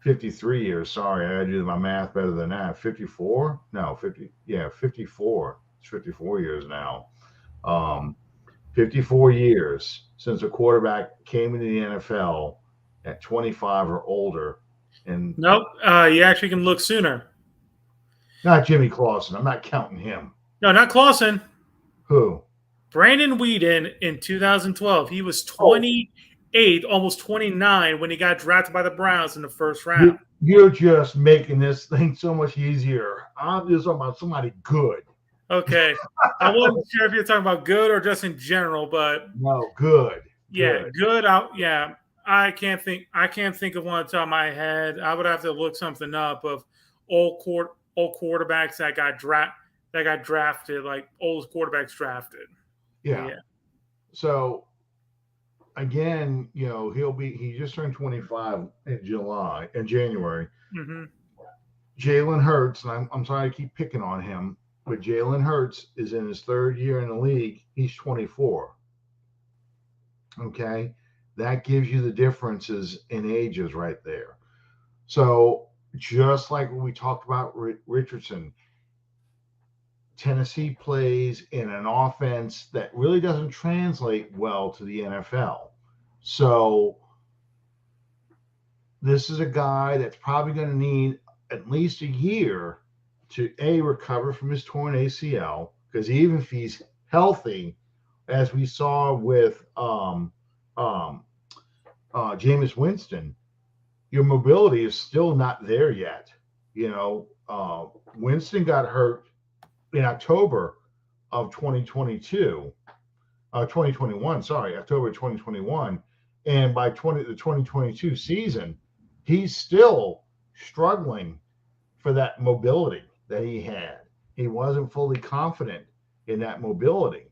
Speaker 1: 53 years. Sorry, I got to do my math better than that. 54? No, 50. Yeah, 54. It's 54 years now. Um, 54 years since a quarterback came into the NFL at 25 or older. And
Speaker 2: Nope. You actually can look sooner.
Speaker 1: not Jimmy Clausen. I'm not counting him.
Speaker 2: No, not Clausen.
Speaker 1: Who?
Speaker 2: Brandon Weeden in 2012. He was
Speaker 1: Oh,
Speaker 2: 28, almost 29 when he got drafted by the Browns in the first round.
Speaker 1: you're just making this thing so much easier. I'm just talking about somebody good.
Speaker 2: Okay. I wasn't sure if you're talking about good or just in general, but
Speaker 1: No, good.
Speaker 2: yeah,
Speaker 1: Good.
Speaker 2: good. Yeah, I can't think. I can't think of one on the top of my head. I would have to look something up of old quarterbacks that got drafted, like old quarterbacks drafted. But
Speaker 1: Yeah.
Speaker 2: yeah.
Speaker 1: So again, he just turned 25 in January.
Speaker 2: Mm-hmm.
Speaker 1: Jalen Hurts, and I'm sorry I keep picking on him, but Jalen Hurts is in his third year in the league. He's 24. Okay. That gives you the differences in ages right there. So just like when we talked about Richardson, Tennessee plays in an offense that really doesn't translate well to the NFL. So this is a guy that's probably going to need at least a year to recover from his torn ACL, because even if he's healthy, as we saw with um, Jameis Winston, your mobility is still not there yet. Winston got hurt in October of 2021, sorry, October 2021. And by the 2022 season, he's still struggling for that mobility that he had. He wasn't fully confident in that mobility.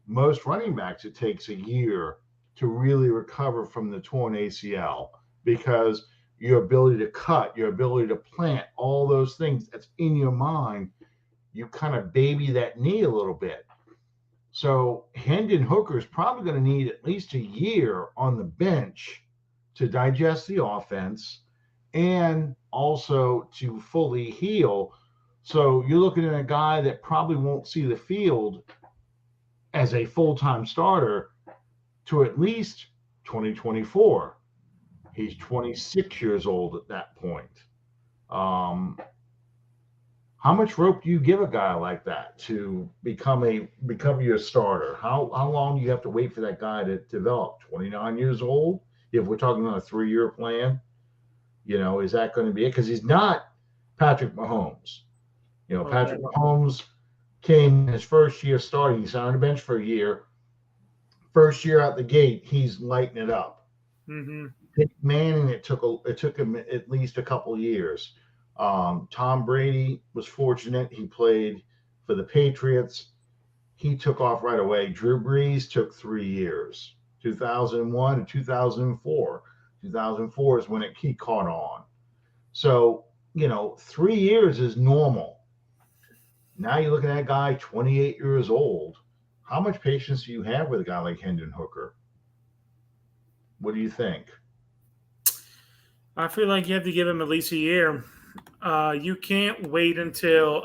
Speaker 1: Most running backs, it takes a year to really recover from the torn ACL, because your ability to cut, your ability to plant, all those things that's in your mind, you kind of baby that knee a little bit. So Hendon Hooker is probably going to need at least a year on the bench to digest the offense and also to fully heal. So you're looking at a guy that probably won't see the field as a full-time starter to at least 2024. He's 26 years old at that point. How much rope do you give a guy like that to become your starter? How long do you have to wait for that guy to develop? 29 years old? If we're talking on a 3-year plan, is that going to be it? Because he's not Patrick Mahomes. Patrick
Speaker 2: Okay.
Speaker 1: Mahomes came in his first year starting. He's on the bench for a year. First year out the gate, he's lighting it up.
Speaker 2: Mm-hmm.
Speaker 1: Manning, it took him at least a couple of years. Tom Brady was fortunate. He played for the Patriots. He took off right away. Drew Brees took 3 years, 2001 and 2004. 2004 is when he caught on. So, 3 years is normal. Now you're looking at a guy 28 years old. How much patience do you have with a guy like Hendon Hooker? What do you think?
Speaker 2: I feel like you have to give him at least a year. You can't wait until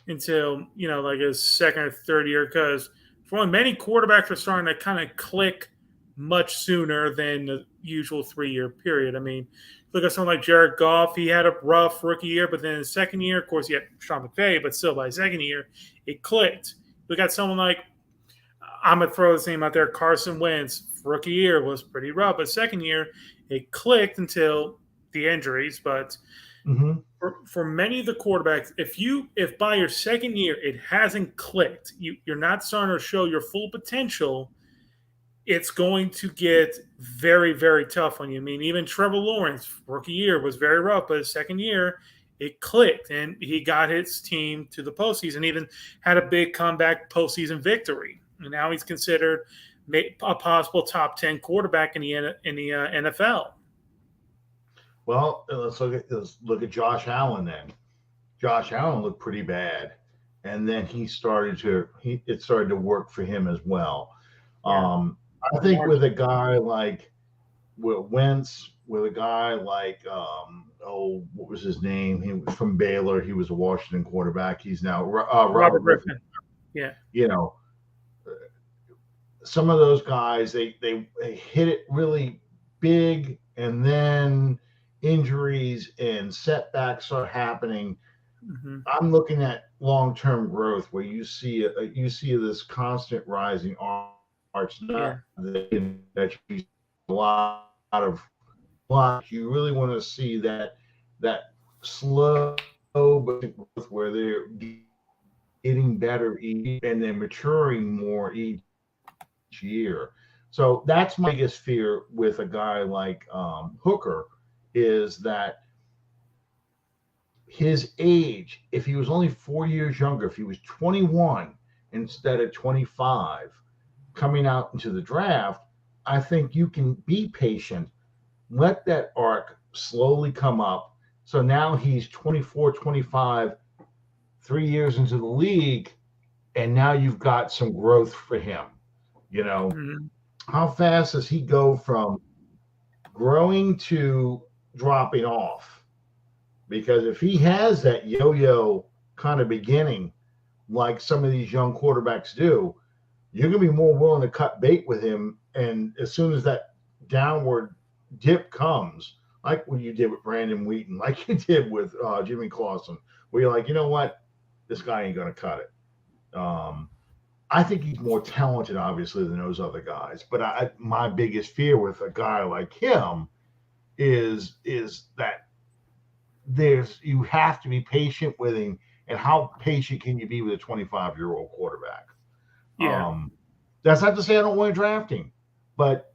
Speaker 2: like his second or third year, because for one, many quarterbacks are starting to kind of click much sooner than the usual 3-year period. I mean, look at someone like Jared Goff. He had a rough rookie year, but then his second year, of course, he had Sean McVay, but still by his second year, it clicked. Look at someone like, I'm going to throw his name out there, Carson Wentz. Rookie year was pretty rough, but second year, it clicked until the injuries. But
Speaker 1: Mm-hmm.
Speaker 2: for many of the quarterbacks, if by your second year it hasn't clicked, you're not starting to show your full potential, it's going to get very, very tough on you. I mean, even Trevor Lawrence, rookie year was very rough, but his second year, it clicked and he got his team to the postseason, even had a big comeback postseason victory. And now he's considered a possible top 10 quarterback in the NFL.
Speaker 1: Well, let's look at Josh Allen then. Josh Allen looked pretty bad, and then it started to work for him as well.
Speaker 2: Yeah,
Speaker 1: I think
Speaker 2: Lamar.
Speaker 1: with a guy like Wentz, with a guy like what was his name? He was from Baylor. He was a Washington quarterback. He's now Robert
Speaker 2: Robert
Speaker 1: Griffin.
Speaker 2: Griffin. Yeah.
Speaker 1: You know, some of those guys they hit it really big, and then injuries and setbacks start happening.
Speaker 2: Hmm.
Speaker 1: I'm looking at long-term growth where you see this constant rising arch, not
Speaker 2: Yeah.
Speaker 1: that you see a lot of you really want to see that slow but growth where they're getting better each and then maturing more each year. So that's my biggest fear with a guy like Hooker, is that his age, if he was only 4 years younger, if he was 21 instead of 25 coming out into the draft, I think you can be patient, let that arc slowly come up. So now he's 24, 25, 3 years into the league, and now you've got some growth for him. You know,
Speaker 2: Hmm.
Speaker 1: how fast does he go from growing to dropping off? Because if he has that yo-yo kind of beginning, like some of these young quarterbacks do, you're going to be more willing to cut bait with him. And as soon as that downward dip comes, like what you did with Brandon Wheaton, like you did with Jimmy Clausen, where you're like, you know what, this guy ain't going to cut it. I think he's more talented, obviously, than those other guys. But my biggest fear with a guy like him is that you have to be patient with him, and how patient can you be with a 25-year-old quarterback?
Speaker 2: Yeah.
Speaker 1: Um, that's not to say I don't want to draft him, but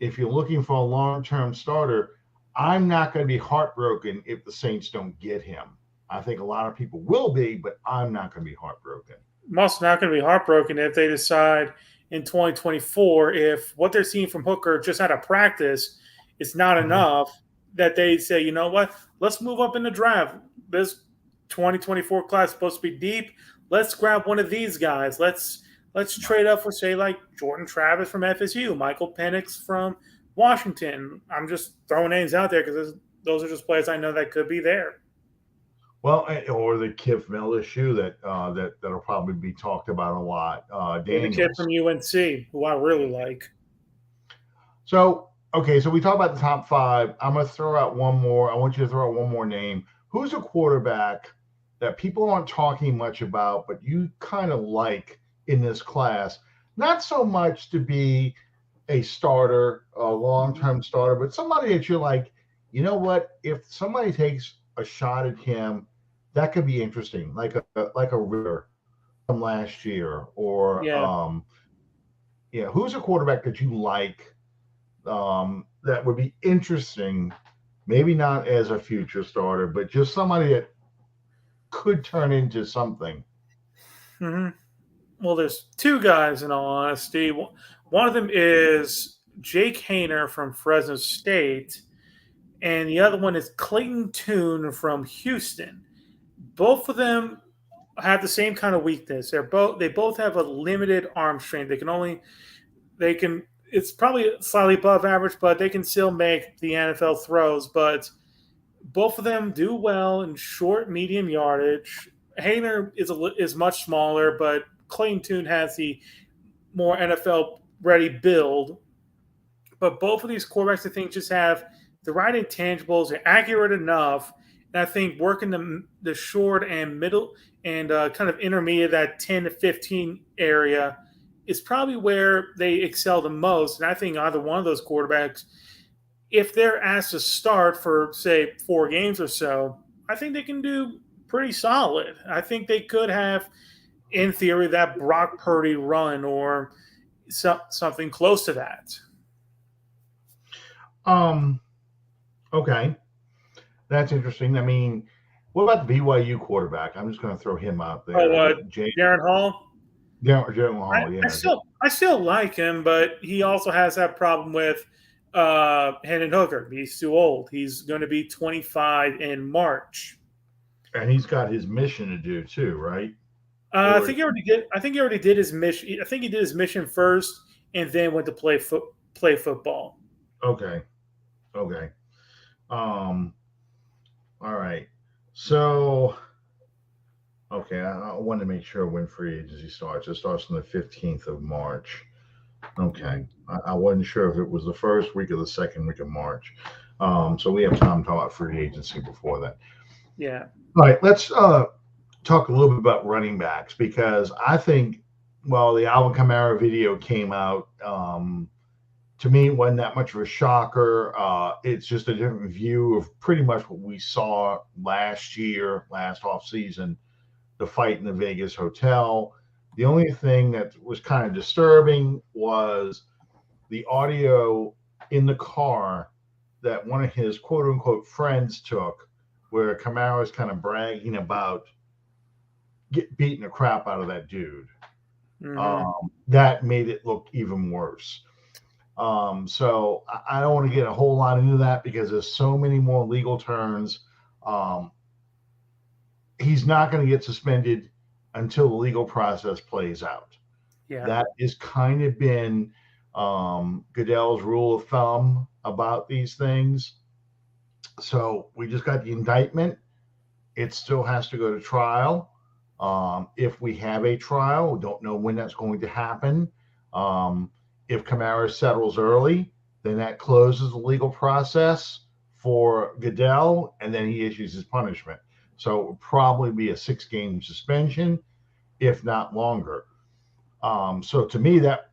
Speaker 1: if you're looking for a long-term starter, I'm not going to be heartbroken if the Saints don't get him. I think a lot of people will be, but I'm not going to be heartbroken.
Speaker 2: I'm also not going to be heartbroken if they decide in 2024, if what they're seeing from Hooker just out of practice is not
Speaker 1: Mhm.
Speaker 2: enough, that they say, you know what, let's move up in the draft. This 2024 class is supposed to be deep. Let's grab one of these guys. Let's trade up for, say, like Jordan Travis from FSU, Michael Penix from Washington. I'm just throwing names out there because those are just players I know that could be there.
Speaker 1: Well, or the kid from LSU that'll probably be talked about a lot,
Speaker 2: Or the kid from
Speaker 1: Daniels.
Speaker 2: UNC, who I really like.
Speaker 1: So, okay, so we talk about the top five. I'm going to throw out one more. I want you to throw out one more name. Who's a quarterback that people aren't talking much about, but you kind of like in this class? Not so much to be a starter, a long
Speaker 2: Mhm.
Speaker 1: term starter, but somebody that you're like, you know what? If somebody takes a shot at him, that could be interesting, like a Ritter from last year, or
Speaker 2: Yeah.
Speaker 1: yeah. Who's a quarterback that you like that would be interesting? Maybe not as a future starter, but just somebody that could turn into something.
Speaker 2: Hmm. Well, there's two guys in all honesty. One of them is Jake Hayner from Fresno State, and the other one is Clayton Tune from Houston. Both of them have the same kind of weakness. They both have a limited arm strength. They can it's probably slightly above average, but they can still make the NFL throws. But both of them do well in short, medium yardage. Hayner is much smaller, but Clayton Tune has the more NFL ready build. But both of these quarterbacks, I think, just have the right intangibles. They're accurate enough, and I think working the short and middle and kind of intermediate, that 10 to 15 area, is probably where they excel the most. And I think either one of those quarterbacks, if they're asked to start for, say, 4 games or so, I think they can do pretty solid. I think they could have, in theory, that Brock Purdy run or something close to that.
Speaker 1: Um, okay, that's interesting. I mean, what about the BYU quarterback? I'm just going to throw him out
Speaker 2: Oh,
Speaker 1: there. Jay,
Speaker 2: Darren Hall.
Speaker 1: Jalen
Speaker 2: I,
Speaker 1: Hall,
Speaker 2: I
Speaker 1: yeah.
Speaker 2: still I still like him, but he also has that problem with Hendon Hooker. He's too old. He's going to be 25 in March.
Speaker 1: And he's got his mission to do too, right?
Speaker 2: I
Speaker 1: Or
Speaker 2: think he already did. I think he already did his mission. I think he did his mission first, and then went to play football.
Speaker 1: okay, okay. Um, all right. So, okay, I want to make sure when free agency starts. It starts on the 15th of March. Okay.
Speaker 2: Mhm.
Speaker 1: I wasn't sure if it was the first week or the second week of March. So we have time to talk about free agency before that.
Speaker 2: Yeah.
Speaker 1: All right, let's talk a little bit about running backs because I think, well, the Alvin Kamara video came out. To me, it wasn't that much of a shocker. It's just a different view of pretty much what we saw last year, last offseason, the fight in the Vegas hotel. The only thing that was kind of disturbing was the audio in the car that one of his quote unquote friends took, where Kamara was kind of bragging about beating the crap out of that dude.
Speaker 2: Hmm.
Speaker 1: That made it look even worse. So I don't want to get a whole lot into that because there's so many more legal turns. Um, he's not going to get suspended until the legal process plays out.
Speaker 2: Yeah.
Speaker 1: That has kind of been Goodell's rule of thumb about these things. So we just got the indictment. It still has to go to trial. If we have a trial, we don't know when that's going to happen. Um, if Kamara settles early, then that closes the legal process for Goodell, and then he issues his punishment. So it will probably be a 6-game suspension, if not longer. So to me, that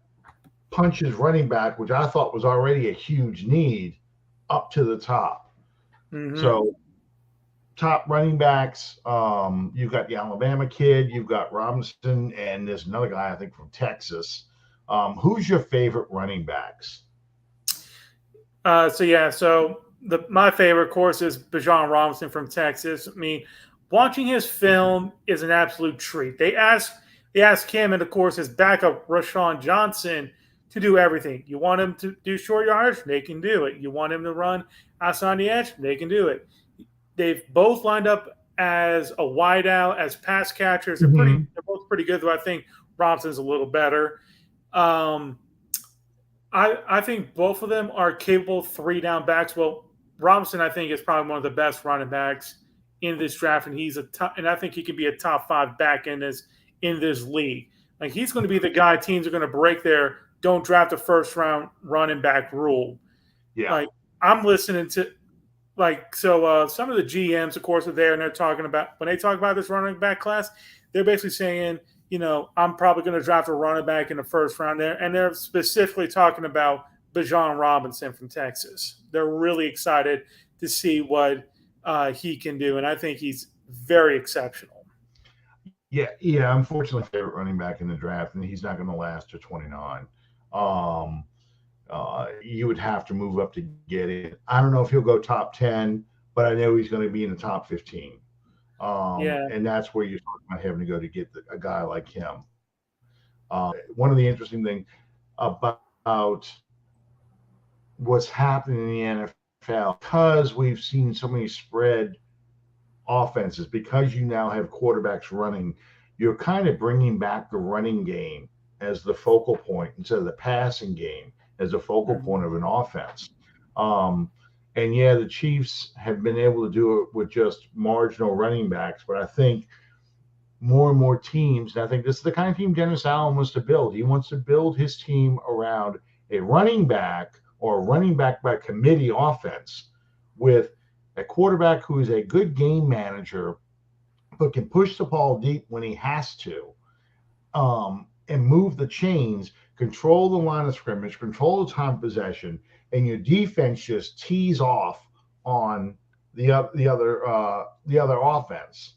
Speaker 1: punches running back, which I thought was already a huge need, up to the top.
Speaker 2: Hmm.
Speaker 1: So top running backs, you've got the Alabama kid, you've got Robinson, and there's another guy I think from Texas. Who's your favorite running backs?
Speaker 2: So yeah. So my favorite, of course, is Bijan Robinson from Texas. I mean, watching his film is an absolute treat. They ask him, and of course his backup Rashawn Johnson, to do everything. You want him to do short yardage, they can do it. You want him to run outside the edge, they can do it. They've both lined up as a wideout, as pass catchers. They're pretty.
Speaker 1: Mm-hmm.
Speaker 2: They're both pretty good. Though I think Robinson's a little better. Um, I think both of them are capable 3 down backs. Well, Robinson I think is probably one of the best running backs in this draft, and and I think he could be a top 5 back in this league. Like he's going to be the guy teams are going to break their don't draft a first round running back rule.
Speaker 1: Yeah.
Speaker 2: Like I'm listening to some of the GMs, of course, are there and they're talking about when they talk about this running back class, they're basically saying, I'm probably going to draft a running back in the first round there, and they're specifically talking about Bijan Robinson from Texas. They're really excited to see what he can do, and I think he's very exceptional.
Speaker 1: Yeah, yeah. Unfortunately, favorite running back in the draft, and he's not going to last to 29. Um, you would have to move up to get it. I don't know if he'll go top 10, but I know he's going to be in the top 15.
Speaker 2: Yeah.
Speaker 1: And that's where you're talking about having to go to get a guy like him. One of the interesting things about what's happening in the NFL, because we've seen so many spread offenses, because you now have quarterbacks running, you're kind of bringing back the running game as the focal point instead of the passing game as a focal
Speaker 2: Mhm.
Speaker 1: point of an offense. Um, and yeah, the Chiefs have been able to do it with just marginal running backs, but I think more and more teams, and I think this is the kind of team Dennis Allen wants to build. He wants to build his team around a running back or a running back by committee offense with a quarterback who is a good game manager, but can push the ball deep when he has to, and move the chains, control the line of scrimmage, control the time of possession, and your defense just tees off on the other offense.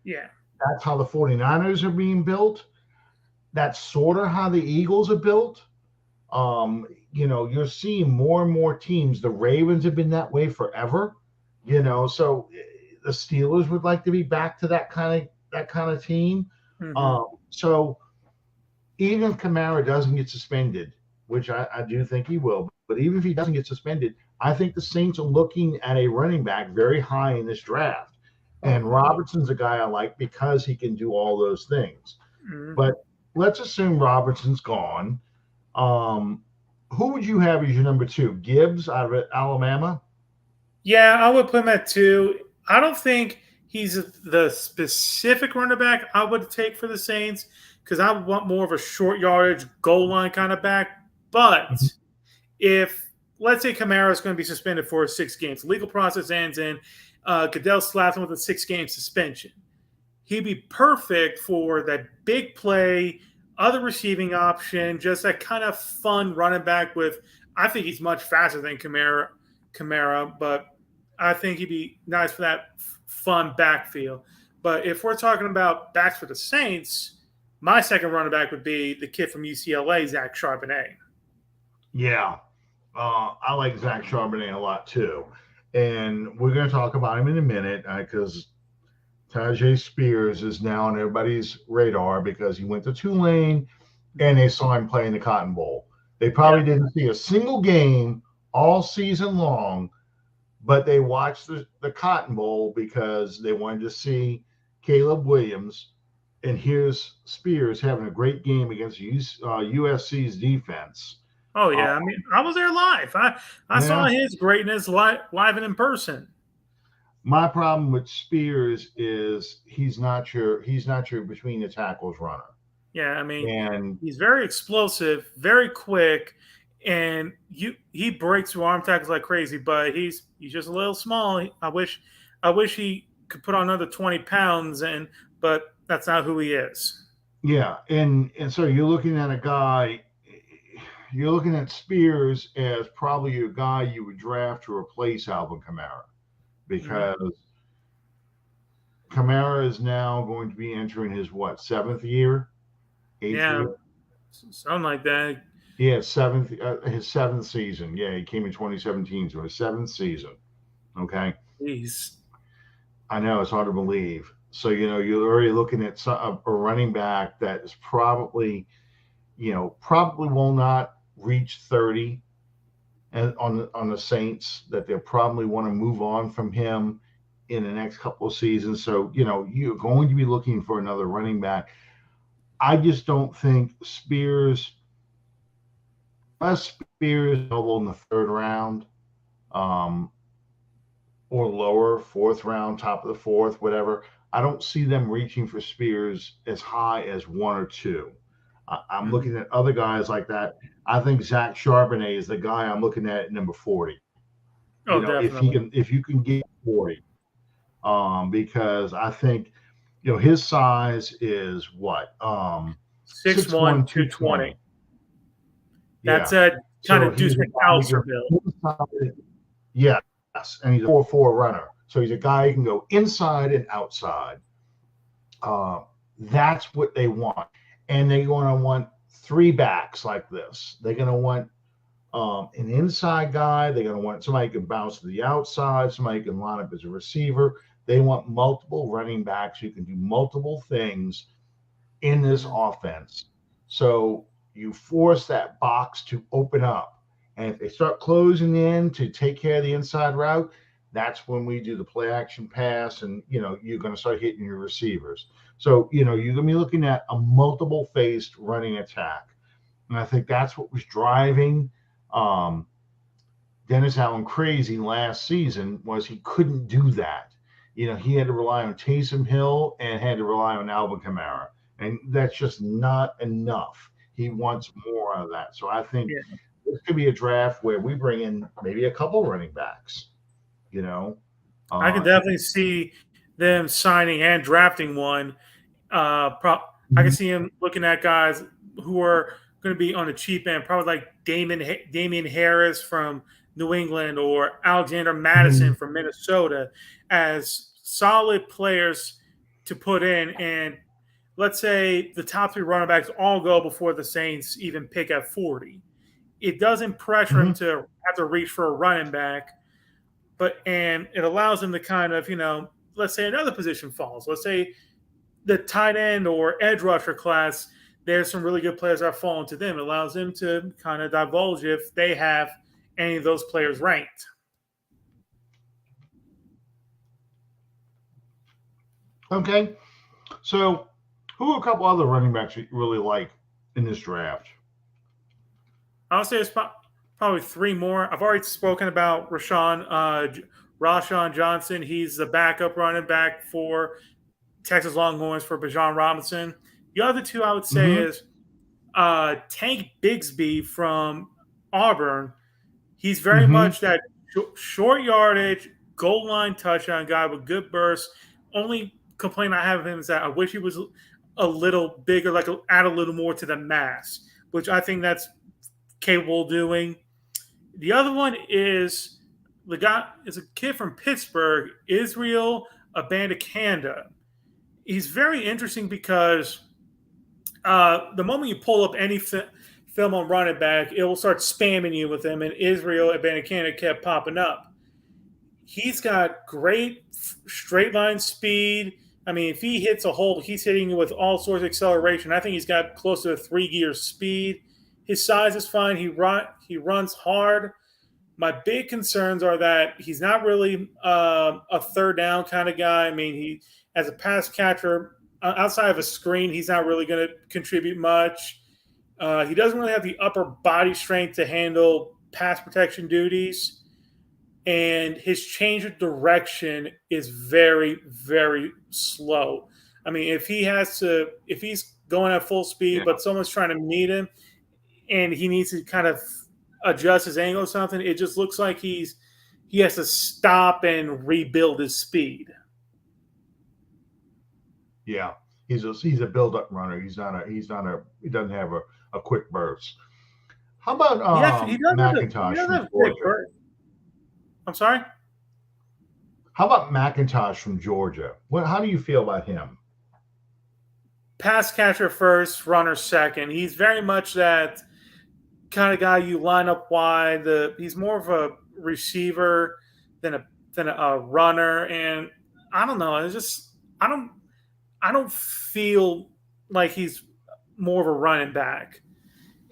Speaker 2: Yeah.
Speaker 1: That's how the 49ers are being built. That's sort of how the Eagles are built. You're seeing more and more teams. The Ravens have been that way forever. So the Steelers would like to be back to that kind of team.
Speaker 2: Hmm.
Speaker 1: So even if Kamara doesn't get suspended, which I do think he will. But even if he doesn't get suspended, I think the Saints are looking at a running back very high in this draft. And Robertson's a guy I like because he can do all those things.
Speaker 2: Mhm.
Speaker 1: But let's assume Robertson's gone. Um, who would you have as your number two? Gibbs out of Alabama?
Speaker 2: Yeah, I would put him at two. I don't think he's the specific running back I would take for the Saints because I would want more of a short yardage goal line kind of back. But
Speaker 1: Mhm.
Speaker 2: if let's say Kamara is going to be suspended for 6 games, the legal process ends and Goodell slaps him with a 6 game suspension. He'd be perfect for that big play, other receiving option, just that kind of fun running back with. I think he's much faster than Kamara, but I think he'd be nice for that fun backfield. But if we're talking about backs for the Saints, my second running back would be the kid from UCLA, Zach Charbonnet.
Speaker 1: Yeah, I like Zach Charbonnet a lot too. And we're going to talk about him in a minute because Tajay Spears is now on everybody's radar because he went to Tulane and they saw him playing the Cotton Bowl. They
Speaker 2: Yeah.
Speaker 1: probably didn't see a single game all season long, but they watched the Cotton Bowl because they wanted to see Caleb Williams. And here's Spears having a great game against USC's defense.
Speaker 2: Oh
Speaker 1: Uh,
Speaker 2: yeah. I mean, I was there live. I saw
Speaker 1: yeah,
Speaker 2: his greatness live and in person.
Speaker 1: my problem with Spears is he's not your between the tackles runner.
Speaker 2: Yeah, I mean,
Speaker 1: And
Speaker 2: he's very explosive, very quick, and he breaks through arm tackles like crazy. But he's just a little small. I wish he could put on another 20 pounds, but that's not who he is.
Speaker 1: yeah, and so you're looking at Spears as probably a guy you would draft to replace Alvin Kamara
Speaker 2: Mhm.
Speaker 1: because Kamara is now going to be entering his what, seventh year, eighth
Speaker 2: Yeah,
Speaker 1: year?
Speaker 2: something like that.
Speaker 1: Yeah, seventh his seventh season. Yeah, he came in 2017, so his seventh season. Okay,
Speaker 2: He's
Speaker 1: I know it's hard to believe. So you're already looking at a running back that is probably will not reach 30 and on the Saints, that they'll probably want to move on from him in the next couple of seasons. So you're going to be looking for another running back. I just don't think unless Spears available in the third round, um, or lower, fourth round, top of the fourth, whatever. I don't see them reaching for Spears as high as one or two. I'm
Speaker 2: Mhm.
Speaker 1: looking at other guys like that. I think Zach Charbonnet is the guy I'm looking at number 40.
Speaker 2: Oh,
Speaker 1: If
Speaker 2: definitely
Speaker 1: if you can get 40, because I think his size is what,
Speaker 2: 6'1",
Speaker 1: 6'1",
Speaker 2: 220.
Speaker 1: 220.
Speaker 2: That's
Speaker 1: Yeah.
Speaker 2: a kind
Speaker 1: So
Speaker 2: of Deuce
Speaker 1: he's a guy who
Speaker 2: McAllister
Speaker 1: can
Speaker 2: build.
Speaker 1: go inside. Yes, and he's a 4-4 runner. So he's a guy who can go inside and outside. Uh, that's what they want. And they're going to want three backs like this. They're going to want an inside guy. They're going to want somebody who can bounce to the outside, somebody who can line up as a receiver. They want multiple running backs who can do multiple things in this
Speaker 2: Mhm.
Speaker 1: offense. So you force that box to open up. And if they start closing in to take care of the inside route, that's when we do the play action pass and you're going to start hitting your receivers. So, you're going to be looking at a multiple faced running attack. And I think that's what was driving um, Dennis Allen crazy last season was he couldn't do that. He had to rely on Taysom Hill and had to rely on Alvin Kamara, and that's just not enough. He wants more out of that. So I think
Speaker 2: Yeah,
Speaker 1: this could be a draft where we bring in maybe a couple running backs. You know,
Speaker 2: I can
Speaker 1: uh,
Speaker 2: definitely see them signing and drafting one. I can
Speaker 1: Mhm.
Speaker 2: see him looking at guys who are going to be on the cheap end, probably like Damian Harris from New England or Alexander Madison
Speaker 1: Mhm.
Speaker 2: from Minnesota as solid players to put in. And let's say the top three running backs all go before the Saints even pick at 40. It doesn't pressure him
Speaker 1: Mhm.
Speaker 2: to have to reach for a running back, and it allows him to kind of, let's say another position falls. Let's say the tight end or edge rusher class there's some really good players that fall into them. It allows them to kind of divulge if they have any of those players ranked.
Speaker 1: Okay. So, who are a couple other running backs you really like in this draft?
Speaker 2: I'll say it's probably three more. I've already spoken about Rashawn Johnson. He's the backup running back for Texas Longhorns for Bijan Robinson. The other two I would say
Speaker 1: Mm-hmm.
Speaker 2: is Tank Bigsby from Auburn. He's very
Speaker 1: Mm-hmm.
Speaker 2: much that short yardage, goal line touchdown guy with good bursts. Only complaint I have of him is that I wish he was a little bigger, like add a little more to the mass, which I think that's capable of doing. The other one is the guy is a kid from Pittsburgh, Israel Abandakanda. He's very interesting because the moment you pull up any film on running back, it will start spamming you with him. And Israel Abanikanda kept popping up. He's got great straight line speed. I mean, if he hits a hole, he's hitting with all sorts of acceleration. I think he's got close to a 3 gear speed. His size is fine. He runs hard. My big concerns are that he's not really a third down kind of guy. I mean, he as a pass catcher outside of a screen, he's not really going to contribute much. He doesn't really have the upper body strength to handle pass protection duties, and his change of direction is very, very slow. I mean, if he's going at full speed,
Speaker 1: Yeah.
Speaker 2: but someone's trying to meet him, and he needs to kind of adjust his angle or something, it just looks like he has to stop and rebuild his speed.
Speaker 1: Yeah. He's a build up runner. He doesn't have a quick burst. How about
Speaker 2: He
Speaker 1: McIntosh
Speaker 2: does
Speaker 1: from
Speaker 2: have a quick
Speaker 1: Georgia?
Speaker 2: burst. I'm sorry.
Speaker 1: How about McIntosh from Georgia? How do you feel about him?
Speaker 2: Pass catcher first, runner second. He's very much that kind of guy you line up wide. He's more of a receiver than a runner, and I don't know. It's just I don't feel like he's more of a running back.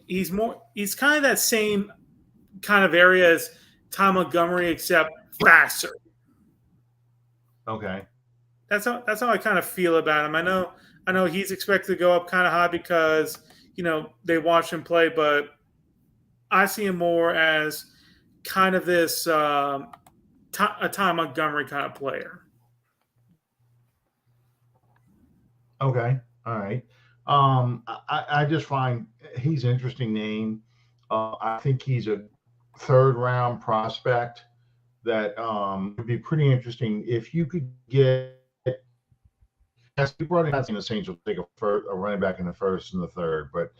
Speaker 2: He's kind of that same kind of area as Ty Montgomery, except faster.
Speaker 1: Okay.
Speaker 2: That's how I kind of feel about him. I know he's expected to go up kind of high because they watch him play, but I see him more as kind of this a Ty Montgomery kind of player.
Speaker 1: Okay. All right. I just find he's an interesting name. I think he's a third round prospect that would be pretty interesting if you could get. Yes, we brought in not saying the Saints will take a running back in the first and the third, but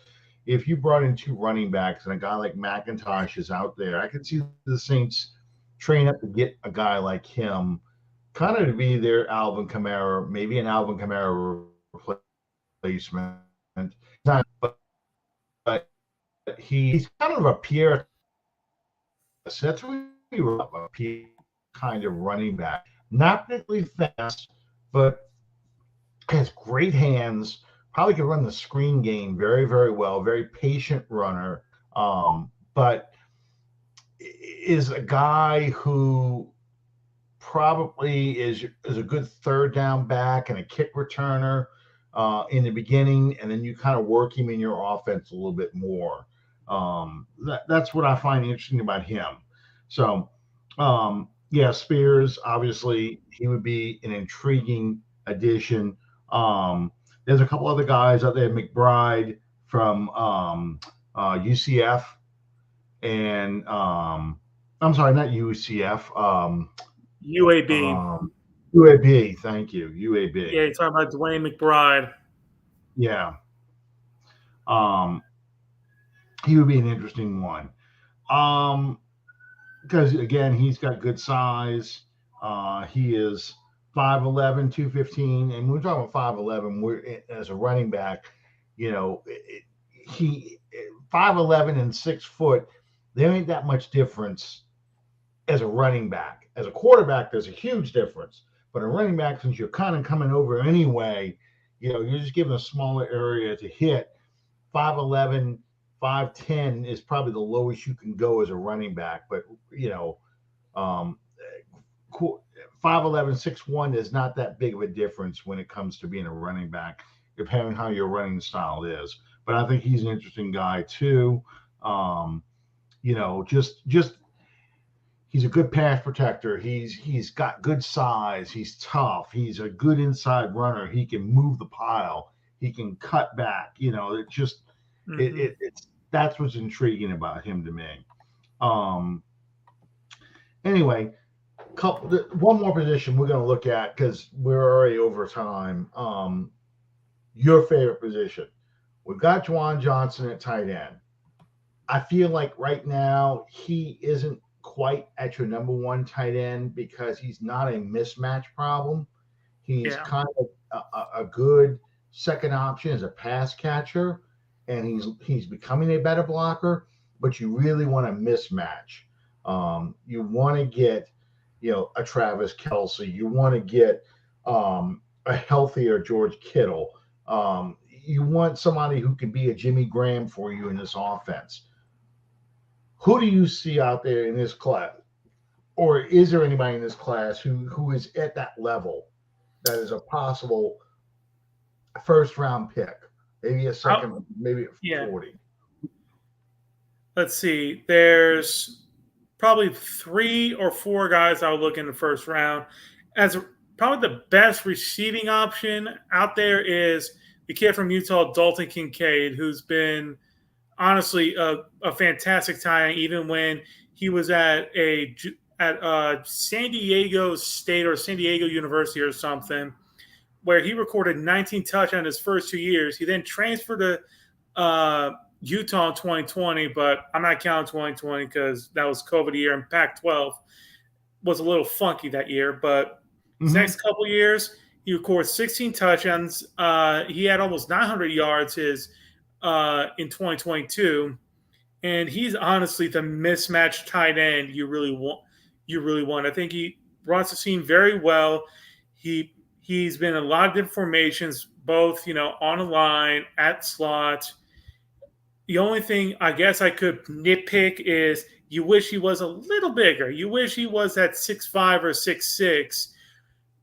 Speaker 1: if you brought in two running backs and a guy like McIntosh is out there, I could see the Saints train up to get a guy like him, kind of to be their Alvin Kamara, maybe an Alvin Kamara replacement. But he's kind of a Pierre. That's what we were a Pierre kind of running back. Not particularly fast, but has great hands. Probably could run the screen game very, very well. Very patient runner, but is a guy who probably is a good third down back and a kick returner in the beginning, and then you kind of work him in your offense a little bit more. That's what I find interesting about him. So, yeah, Spears, obviously, he would be an intriguing addition. There's a couple other guys out there, McBride from UCF, and I'm sorry, not UCF,
Speaker 2: UAB.
Speaker 1: UAB. Thank you,
Speaker 2: Yeah,
Speaker 1: UAB.
Speaker 2: you're talking about Dwayne McBride.
Speaker 1: Yeah, um, he would be an interesting one. Because again, he's got good size. He is 5'11", 215, and when we're talking about 5'11", as a running back, he 5'11" and 6 foot. There ain't that much difference as a running back. As a quarterback, there's a huge difference. But a running back, since you're kind of coming over anyway, you're just given a smaller area to hit. 5'11", 5'10" is probably the lowest you can go as a running back. But you know, um, 5'11", 6'1" is not that big of a difference when it comes to being a running back, depending on how your running style is. But I think he's an interesting guy too. Um, just he's a good pass protector. He's got good size. He's tough. He's a good inside runner. He can move the pile. He can cut back. It just it's that's what's intriguing about him to me. Um, anyway, one more position we're going to look at because we're already over time. Your favorite position? We've got Juwan Johnson at tight end. I feel like right now he isn't quite at your number one tight end because he's not a mismatch problem. He's
Speaker 2: Yeah.
Speaker 1: kind of a good second option as a pass catcher, and he's becoming a better blocker. But you really want to mismatch. You want to get a Travis Kelsey. You want to get a healthier George Kittle. You want somebody who can be a Jimmy Graham for you in this offense. Who do you see out there in this class, or is there anybody in this class who is at that level that is a possible first round pick, maybe a second, maybe at
Speaker 2: Yeah.
Speaker 1: 40?
Speaker 2: Let's see. There's probably 3 or 4 guys I would look in the first round. As probably the best receiving option out there is the kid from Utah, Dalton Kincaid, who's been honestly a fantastic tie, even when he was at San Diego State or San Diego University or something, where he recorded 19 touchdowns in his first 2 years. He then transferred to Utah in 2020, but I'm not counting 2020 because that was COVID year, and Pac-12 was a little funky that year. But his next couple years, he recorded 16 touchdowns. He had almost 900 yards in 2022, and he's honestly the mismatched tight end you really want. I think he runs the seam very well. He's been in a lot of different formations, both on a line, at slot. The only thing I guess I could nitpick is you wish he was a little bigger. You wish he was at 6'5" or 6'6",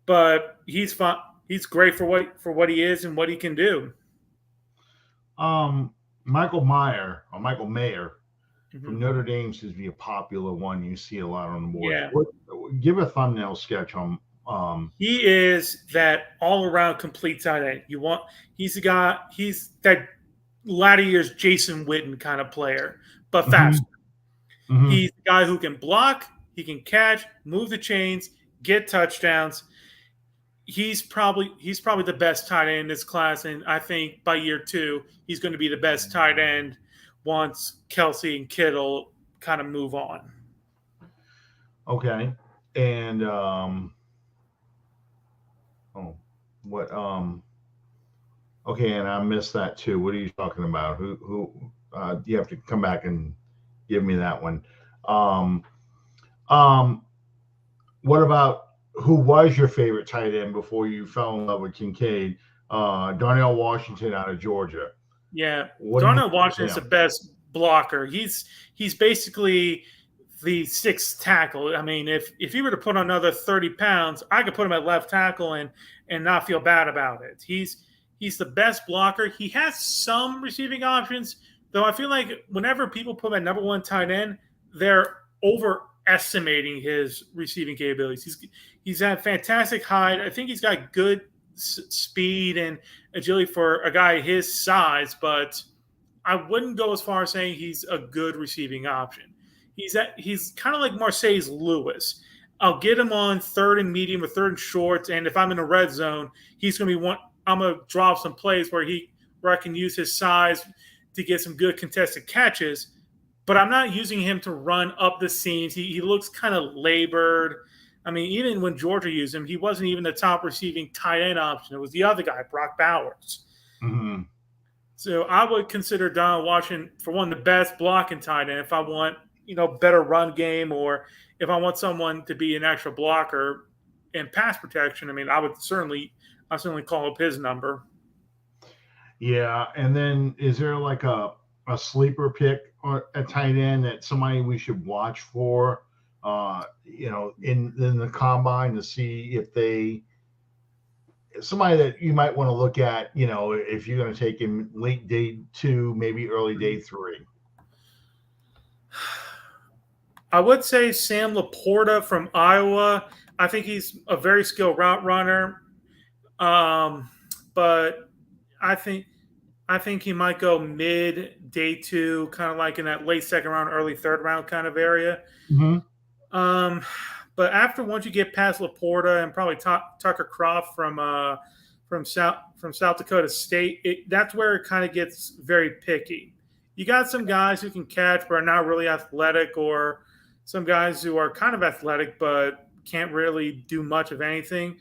Speaker 2: but he's fine. He's great for what he is and what he can do.
Speaker 1: Michael Mayer from Notre Dame seems to be a popular one. You see a lot on the board.
Speaker 2: Yeah.
Speaker 1: Give a thumbnail sketch on.
Speaker 2: He is that all-around complete tight end. He's the guy. He's that latter years Jason Witten kind of player, but faster. He's the guy who can block, he can catch, move the chains, get touchdowns. He's probably the best tight end in this class, and I think by year 2 he's going to be the best tight end once Kelsey and Kittle kind of move on.
Speaker 1: Okay, and okay, and I missed that too. What are you talking about? Who you have to come back and give me that one. What about who was your favorite tight end before you fell in love with Kincaid? Darnell Washington out of Georgia.
Speaker 2: Yeah, Darnell Washington's the best blocker. He's basically the 6th tackle. I mean, if he were to put on another 30 pounds, I could put him at left tackle and not feel bad about it. He's the best blocker. He has some receiving options, though I feel like whenever people put him at number 1 tight end, they're overestimating his receiving capabilities. He's had fantastic height. I think he's got good speed and agility for a guy his size, but I wouldn't go as far as saying he's a good receiving option. He's kind of like Marseilles Lewis. I'll get him on 3rd and medium or 3rd and short, and if I'm in a red zone, he's going to be one. I'm going to draw some plays where I can use his size to get some good contested catches, but I'm not using him to run up the seams. He looks kind of labored. I mean, even when Georgia used him, he wasn't even the top receiving tight end option. It was the other guy, Brock Bowers. So I would consider Donald Washington for one of the best blocking tight end if I want better run game, or if I want someone to be an actual blocker and pass protection. I mean, I certainly call up his number.
Speaker 1: Yeah, and then is there like a sleeper pick or a tight end that somebody we should watch for? In the combine to see if they somebody that you might want to look at. If you're going to take him late day two, maybe early day three.
Speaker 2: I would say Sam Laporta from Iowa. I think he's a very skilled route runner. Um, but I think I think he might go mid day two, kind of like in that late second round, early third round kind of area.
Speaker 1: Mm-hmm.
Speaker 2: Um, but after once you get past Laporta and probably Tucker Croft from South Dakota State, that's where it kind of gets very picky. You got some guys who can catch but are not really athletic, or some guys who are kind of athletic but can't really do much of anything.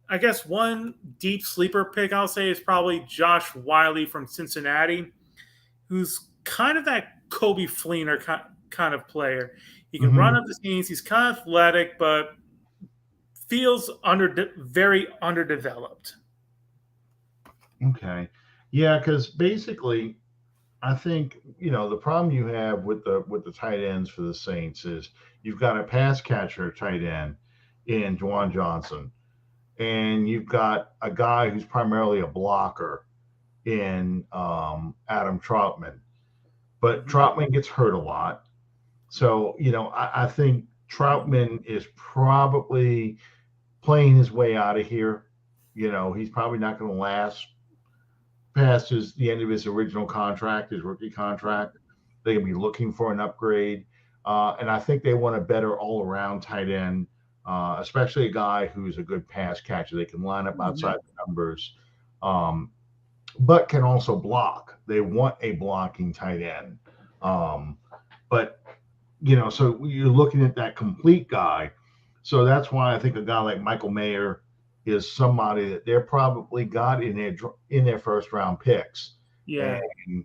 Speaker 2: I guess one deep sleeper pick I'll say is probably Josh Wiley from Cincinnati, who's kind of that Kobe Fleener kind of player. He can run
Speaker 1: Mm-hmm.
Speaker 2: up the scenes. He's kind of athletic, but feels very underdeveloped.
Speaker 1: Okay. Yeah, because basically, I think the problem you have with the tight ends for the Saints is you've got a pass catcher tight end in Juwan Johnson, and you've got a guy who's primarily a blocker in Adam Troutman. But
Speaker 2: Mhm.
Speaker 1: Troutman gets hurt a lot, so I think Troutman is probably playing his way out of here. He's probably not going to last past the end of his original contract, his rookie contract. They're going to be looking for an upgrade. And I think they want a better all around tight end, especially a guy who's a good pass catcher. They can line up outside
Speaker 2: Mhm.
Speaker 1: the numbers, um, but can also block. They want a blocking tight end. Um, but, so you're looking at that complete guy. So that's why I think a guy like Michael Mayer is somebody that they're probably got in their first round picks, and
Speaker 2: Yeah,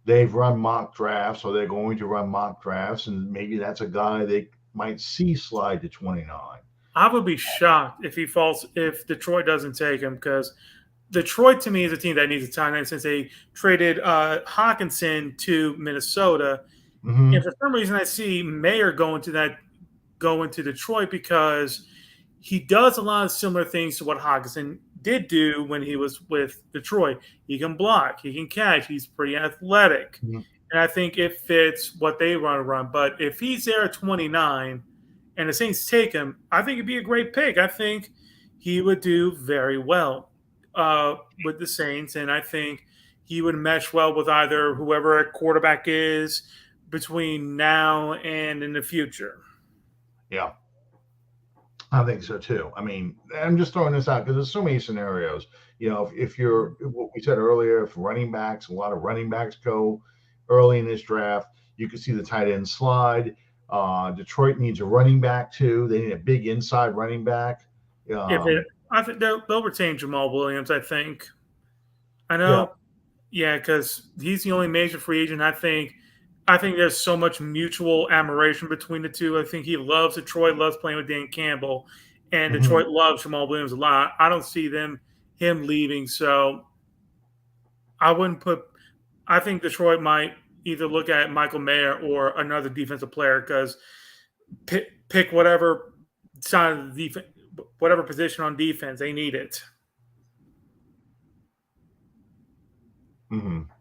Speaker 1: they've run mock drafts, or they're going to run mock drafts, and maybe that's a guy they might see slide to 29.
Speaker 2: I would be shocked if Detroit doesn't take him, because Detroit to me is a team that needs a tight end since they traded Hawkinson to Minnesota. And
Speaker 1: Mm-hmm.
Speaker 2: for some reason, I see Mayer going to Detroit because he does a lot of similar things to what Hawkinson did do when he was with Detroit. He can block, he can catch, he's pretty athletic. And I think it fits what they want to run. But if he's there at 29 and the Saints take him, I think it'd be a great pick. I think he would do very well with the Saints. And I think he would mesh well with either whoever a quarterback is between now and in the future.
Speaker 1: Yeah, I think so too. I mean, I'm just throwing this out because there's so many scenarios. If you're what we said earlier, if running backs, a lot of running backs go early in this draft, you can see the tight end slide. Detroit needs a running back too. They need a big inside running back.
Speaker 2: If it,
Speaker 1: Um,
Speaker 2: I think they'll retain Jamal Williams. I think. I
Speaker 1: yeah.
Speaker 2: know. Yeah, because he's the only major free agent. I think there's so much mutual admiration between the two. I think he loves Detroit, loves playing with Dan Campbell, and
Speaker 1: Hmm.
Speaker 2: Detroit loves Jamal Williams a lot. I don't see him leaving, so I wouldn't put. I think Detroit might either look at Michael Mayer or another defensive player, because pick whatever side of the defense, whatever position on defense they need it.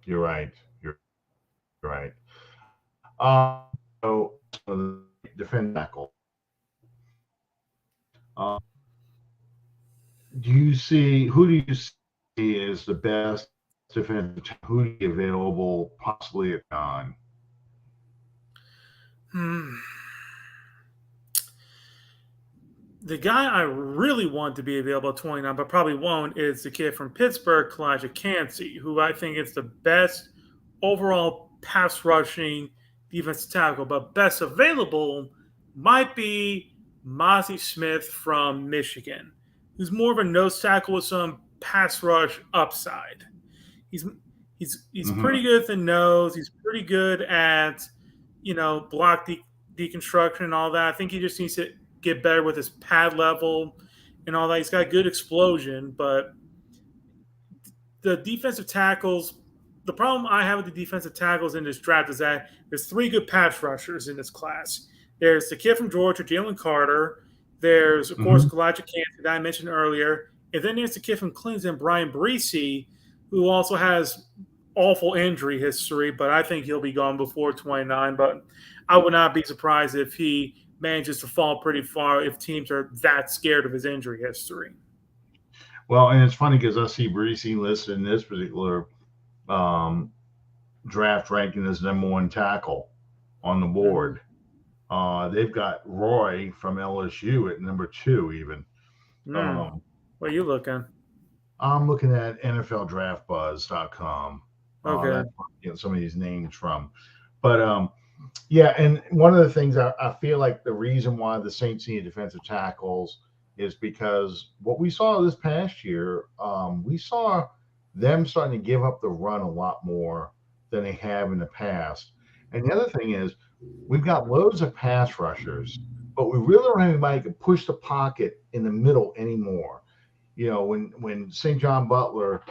Speaker 1: You're right. You're right. So defense tackle. Uh, do you see who do you see as the best defensive tackle? Who do you available possibly at nine?
Speaker 2: Hmm. The guy I really want to be available at 29, but probably won't, is the kid from Pittsburgh, Kalijah Cansey, who I think is the best overall pass rushing defensive tackle. But best available might be Mozzie Smith from Michigan, who's more of a nose tackle with some pass rush upside. He's he's
Speaker 1: Mm-hmm.
Speaker 2: pretty good at the nose. He's pretty good at block deconstruction and all that. I think he just needs to get better with his pad level and all that. He's got good explosion, but the defensive tackles. The problem I have with the defensive tackles in this draft is that there's three good pass rushers in this class. There's the kid from Georgia, Jalen Carter. There's, of course,
Speaker 1: Hmm.
Speaker 2: Elijah Canton that I mentioned earlier. And then there's the kid from Clemson, Brian Breesy, who also has awful injury history, but I think he'll be gone before 29. But I would not be surprised if he manages to fall pretty far if teams are that scared of his injury history.
Speaker 1: Well, and it's funny because I see Breesy listed in this particular um, draft ranking as number one tackle on the
Speaker 2: Mm-hmm.
Speaker 1: board. They've got Roy from LSU at number two, even.
Speaker 2: Mm.
Speaker 1: Um,
Speaker 2: What are you looking?
Speaker 1: I'm looking at NFLDraftBuzz.com.
Speaker 2: Okay.
Speaker 1: That's where I get some of these names from. But yeah, and one of the things I feel like the reason why the Saints need defensive tackles is because what we saw this past year, we saw them starting to give up the run a lot more than they have in the past. And the other thing is, we've got loads of pass rushers, but we really don't have anybody who can push the pocket in the middle anymore. When John Butler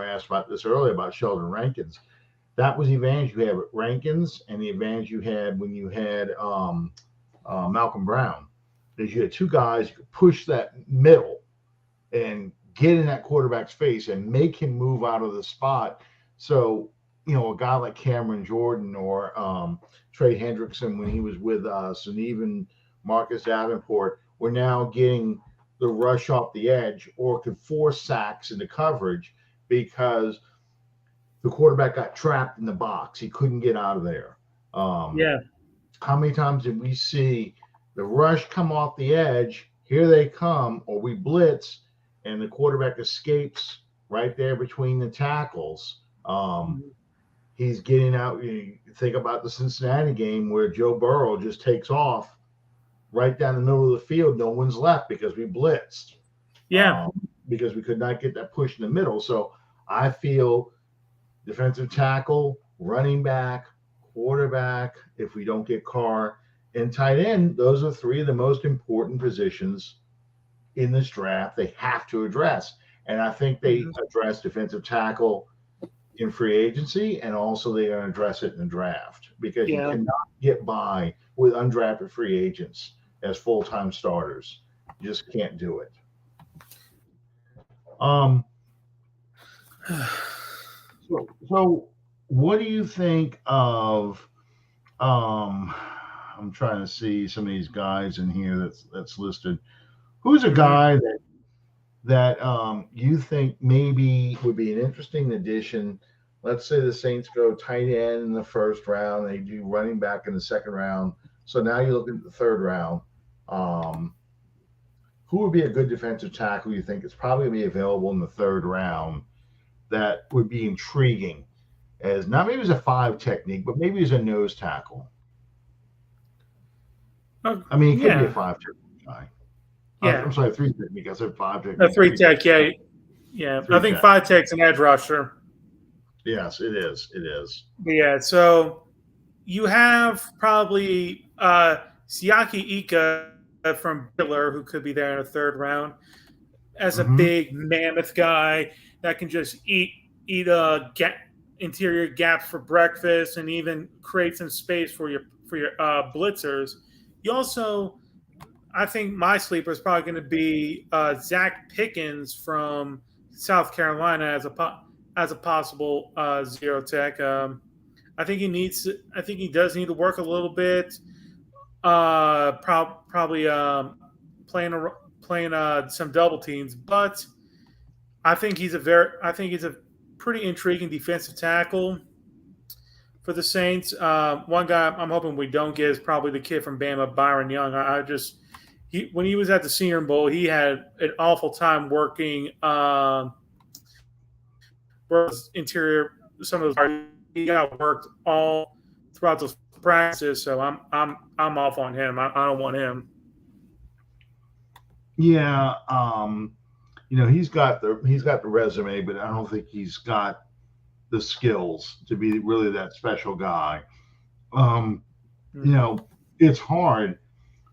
Speaker 1: asked about this earlier about Sheldon Rankins, that was the advantage you had with Rankins and the advantage you had when you had Malcolm Brown. Is you had two guys who could push that middle and get in that quarterback's face and make him move out of the spot. So, a guy like Cameron Jordan or Trey Hendrickson when he was with us, and even Marcus Davenport, were now getting the rush off the edge or could force sacks into coverage because the quarterback got trapped in the box. He couldn't get out of there. Um,
Speaker 2: Yeah.
Speaker 1: how many times did we see the rush come off the edge? Here they come, or we blitz, and the quarterback escapes right there between the tackles.
Speaker 2: Mhm.
Speaker 1: He's getting out. You think about the Cincinnati game where Joe Burrow just takes off right down the middle of the field. No one's left because we blitzed,
Speaker 2: Yeah.
Speaker 1: because we could not get that push in the middle. So I feel defensive tackle, running back, quarterback, if we don't get Carr, and tight end, those are three of the most important positions in this draft they have to address. And I think they
Speaker 2: Mhm.
Speaker 1: address defensive tackle in free agency, and also they're going to address it in the draft because you
Speaker 2: Yeah.
Speaker 1: cannot get by with undrafted free agents as full time starters. You just can't do it. Um, so what do you think of I'm trying to see some of these guys in here that's listed. Who's a
Speaker 2: Mhm.
Speaker 1: guy that you think maybe would be an interesting addition? Let's say the Saints go tight end in the first round, they do running back in the second round. So now you look at the third round. Um, who would be a good defensive tackle you think is probably going to be available in the third round that would be intriguing as not maybe as a five technique, but maybe as a nose tackle?
Speaker 2: Oh,
Speaker 1: I mean, it could be a
Speaker 2: yeah.
Speaker 1: five technique guy.
Speaker 2: Yeah.
Speaker 1: I'm sorry, three technique. I said five
Speaker 2: A
Speaker 1: technique.
Speaker 2: three
Speaker 1: Three tech.
Speaker 2: tech. Yeah. Yeah. I
Speaker 1: Three
Speaker 2: think
Speaker 1: tech.
Speaker 2: five tech's an edge rusher.
Speaker 1: Yes, it is. It is.
Speaker 2: But yeah. So you have probably Siaki Ika from Baylor, who could be there in the third round as a
Speaker 1: Mm-hmm.
Speaker 2: big mammoth guy that can just eat interior gaps for breakfast and even create some space for your blitzers. You also, I think my sleeper is probably going to be Zach Pickens from South Carolina as a possible zero tech. I think he needs. I think he does need to work a little bit. Probably playing some double teams, but I think he's a pretty intriguing defensive tackle for the Saints. One guy I'm hoping we don't get is probably the kid from Bama, Byron Young. I just when he was at the Senior Bowl, he had an awful time working interior some of those parts. He got worked all throughout those practices, so I'm off on him. I don't want him.
Speaker 1: Yeah. He's got the resume, but I don't think he's got the skills to be really that special guy. Um, you
Speaker 2: Mm-hmm.
Speaker 1: know, it's hard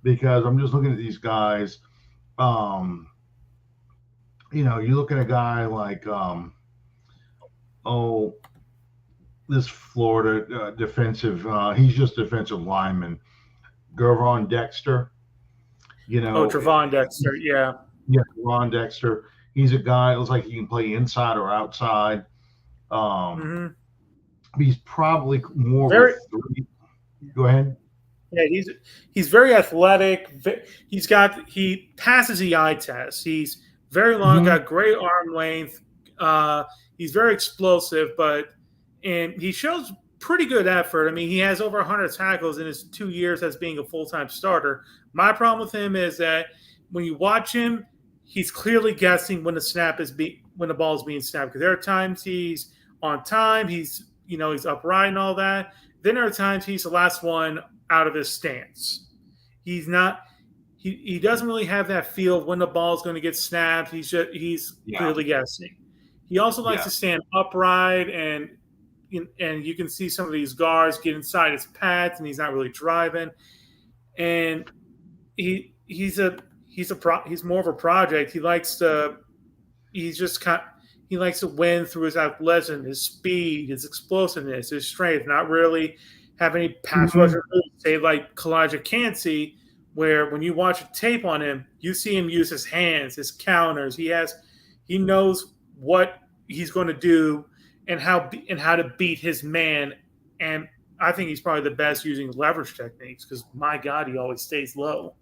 Speaker 1: because I'm just looking at these guys. Um, you look at a guy like Oh, this Florida defensive, he's just defensive lineman, Gervon Dexter. You
Speaker 2: Oh,
Speaker 1: know,
Speaker 2: Trevon Dexter. Yeah.
Speaker 1: yeah, Ron Dexter. He's a guy. It looks like he can play inside or outside. Um,
Speaker 2: hmm
Speaker 1: he's probably more of a
Speaker 2: Very.
Speaker 1: three. Go ahead.
Speaker 2: Yeah, he's very athletic. He passes the eye test. He's very long,
Speaker 1: Mm-hmm.
Speaker 2: got great arm length. Uh, he's very explosive, and he shows pretty good effort. I mean, he has over 100 tackles in his 2 years as being a full time starter. My problem with him is that when you watch him, he's clearly guessing when the ball is being snapped. Because there are times he's on time, he's upright and all that. Then there are times he's the last one out of his stance. He's not. He doesn't really have that feel of when the ball is going to get snapped. He's
Speaker 1: Yeah.
Speaker 2: clearly guessing. He also likes
Speaker 1: Yeah.
Speaker 2: to stand upright, and you can see some of these guards get inside his pads, and he's not really driving. And he's more of a project. He likes to win through his athleticism, his speed, his explosiveness, his strength. Not really have any pass
Speaker 1: Mm-hmm.
Speaker 2: rusher moves, say like Kalijah Cansey, where when you watch a tape on him, you see him use his hands, his counters. He knows what he's going to do and how to beat his man. And I think he's probably the best using leverage techniques because my God, he always stays low.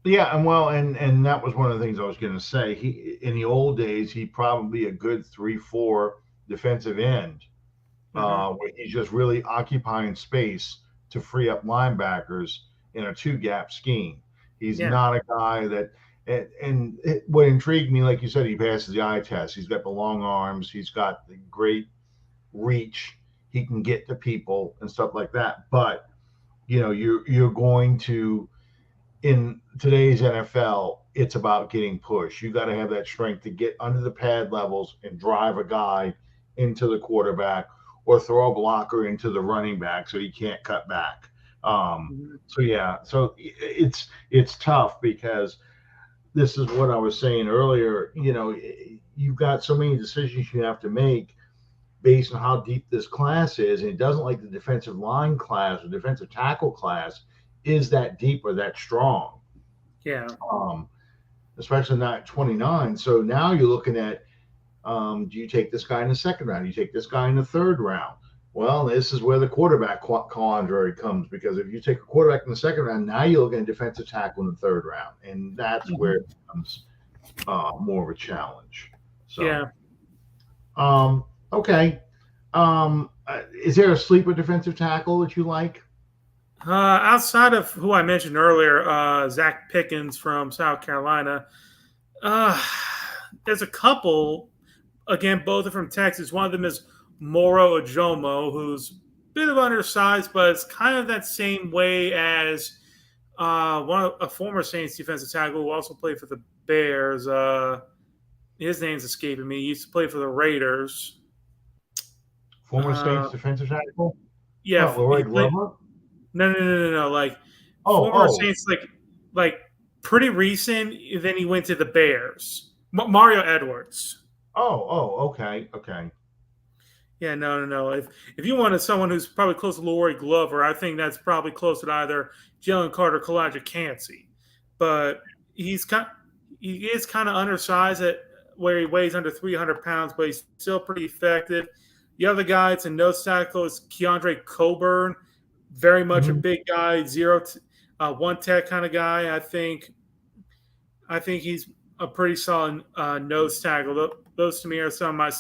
Speaker 1: Yeah, and well, and that was one of the things I was going to say. He in the old days, he probably a good 3-4 defensive end,
Speaker 2: hmm
Speaker 1: where he's just really occupying space to free up linebackers in a two gap scheme. He's
Speaker 2: Yeah.
Speaker 1: not a guy that. What intrigued me, like you said, he passes the eye test. He's got the long arms. He's got the great reach. He can get to people and stuff like that. But you're going to in today's NFL, it's about getting push. You got to have that strength to get under the pad levels and drive a guy into the quarterback or throw a blocker into the running back so he can't cut back.
Speaker 2: hmm
Speaker 1: So yeah, so it's tough because this is what I was saying earlier. You've got so many decisions you have to make based on how deep this class is, and it doesn't like the defensive line class or defensive tackle class is that deep or that strong,
Speaker 2: Yeah.
Speaker 1: um, especially not 29. So now you're looking at do you take this guy in the second round? Do you take this guy in the third round? Well, this is where the quarterback quandary comes because if you take a quarterback in the second round, now you're looking at defensive tackle in the third round, and that's where
Speaker 2: hmm
Speaker 1: it becomes more of a challenge. So,
Speaker 2: Yeah.
Speaker 1: um, okay. Is there a sleeper defensive tackle that you like?
Speaker 2: Outside of who I mentioned earlier, Zach Pickens from South Carolina, uh, there's a couple. Again, both are from Texas. One of them is Moro Ajomo, who's a bit of undersized, but it's kind of that same way as a former Saints defensive tackle who also played for the Bears. His name's escaping me. He used to play for the Raiders.
Speaker 1: Former
Speaker 2: Uh,
Speaker 1: Saints defensive tackle?
Speaker 2: yeah,
Speaker 1: What, Leroy
Speaker 2: he played.
Speaker 1: Glover?
Speaker 2: No. Like
Speaker 1: Oh,
Speaker 2: former
Speaker 1: oh,
Speaker 2: Saints, like pretty recent. Then he went to the Bears. Mario Edwards.
Speaker 1: okay, okay.
Speaker 2: Yeah, no. If you wanted someone who's probably close to Lori Glover, I think that's probably close to either Jalen Carter, Kalijah Cansey. But he is kind of undersized at where he weighs under 300 pounds, but he's still pretty effective. The other guy, it's a nose tackle, is Keandre Coburn, very much a
Speaker 1: Mhm.
Speaker 2: big guy, one tech kind of guy. I think he's a pretty solid nose tackle. Those to me are some of my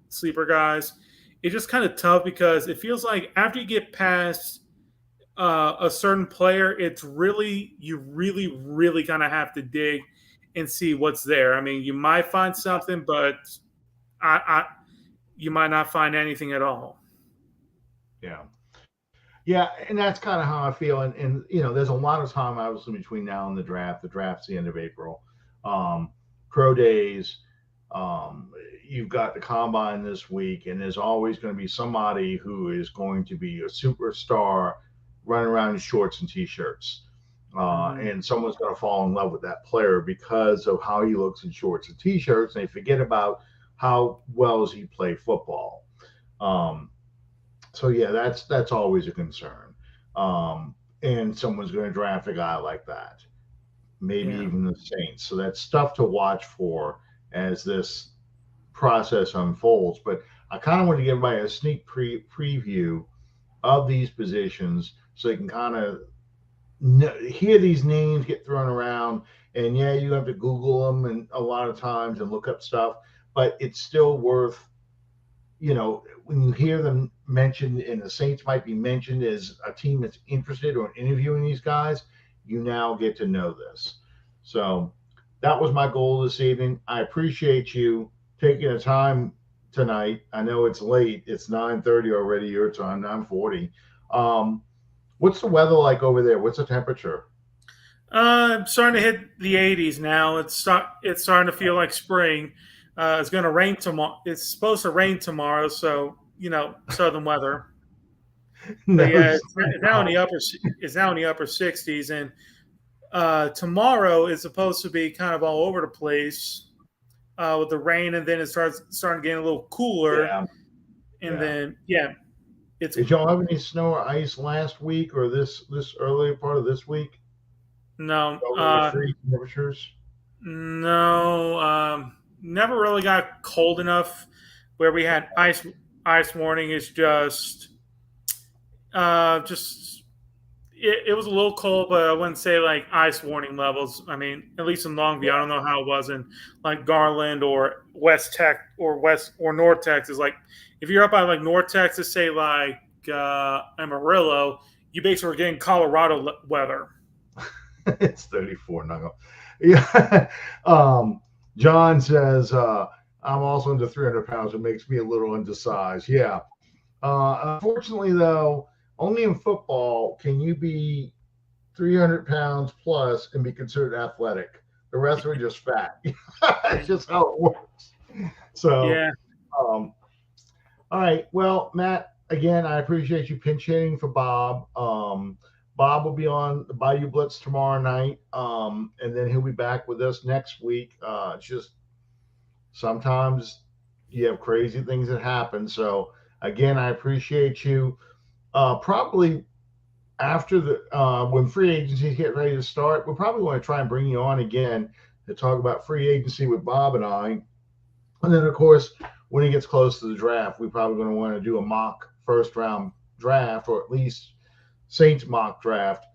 Speaker 2: sleeper guys. It's just kind of tough because it feels like after you get past a certain player, you really kind of have to dig and see what's there. I mean, you might find something, but I you might not find anything at all.
Speaker 1: Yeah. Yeah, and that's kind of how I feel. And there's a lot of time obviously between now and the draft. The draft's the end of April. Um, Pro days. You've got the combine this week, and there's always going to be somebody who is going to be a superstar running around in shorts and t-shirts.
Speaker 2: Mhm.
Speaker 1: And someone's going to fall in love with that player because of how he looks in shorts and t-shirts, and they forget about how well does he play football. Um, so yeah, that's always a concern. And someone's going to draft a guy like that, maybe
Speaker 2: Yeah.
Speaker 1: even the Saints. So that's stuff to watch for as this process unfolds. But I kind of want to give everybody a sneak preview of these positions so they can kind of hear these names get thrown around. And yeah, you have to Google them and a lot of times and look up stuff, but it's still worth, when you hear them mentioned and the Saints might be mentioned as a team that's interested or interviewing these guys, you now get to know this. So that was my goal this evening. I appreciate you taking the time tonight. I know it's late. It's 9:30 already your time, 9:40. Um, what's the weather like over there? What's the temperature?
Speaker 2: Starting to hit the 80s now. It's starting to feel like spring. It's going to rain tomorrow. It's supposed to rain tomorrow, so southern weather. But
Speaker 1: No
Speaker 2: yeah, it's now in
Speaker 1: snow.
Speaker 2: the upper 60s, and tomorrow is supposed to be kind of all over the place with the rain, and then it starts starting getting a little cooler,
Speaker 1: Yeah,
Speaker 2: and
Speaker 1: yeah.
Speaker 2: then yeah, it's
Speaker 1: Did y'all have any snow or ice last week or this earlier part of this week?
Speaker 2: no,
Speaker 1: Y'all really freeze temperatures?
Speaker 2: no, never really got cold enough where we had ice warning. Is just it was a little cold, but I wouldn't say like ice warning levels. I mean, at least in Longview, I don't know how it was in like Garland or West or North Texas. Like if you're up by like North Texas, say like Amarillo, you basically are getting Colorado weather.
Speaker 1: It's 34. Not gonna, yeah. John says, I'm also under 300 pounds. It makes me a little undersized. Yeah. Unfortunately, though, only in football can you be 300 pounds plus and be considered athletic. The rest are just fat. That's just how it works. So,
Speaker 2: Yeah,
Speaker 1: um, all right. Well, Matt, again, I appreciate you pinch hitting for Bob. Bob will be on the Bayou Blitz tomorrow night, and then he'll be back with us next week. It's just sometimes you have crazy things that happen. So, again, I appreciate you. Probably after the when free agencies get ready to start, we'll probably want to try and bring you on again to talk about free agency with Bob and I. And then, of course, when it gets close to the draft, we're probably going to want to do a mock first round draft, or at least Saints mock draft,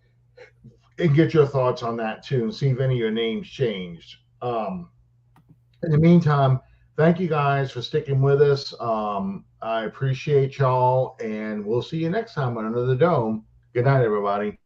Speaker 1: and get your thoughts on that too, and see if any of your names changed. In the meantime, thank you guys for sticking with us. I appreciate y'all, and we'll see you next time on Under the Dome. Good night, everybody.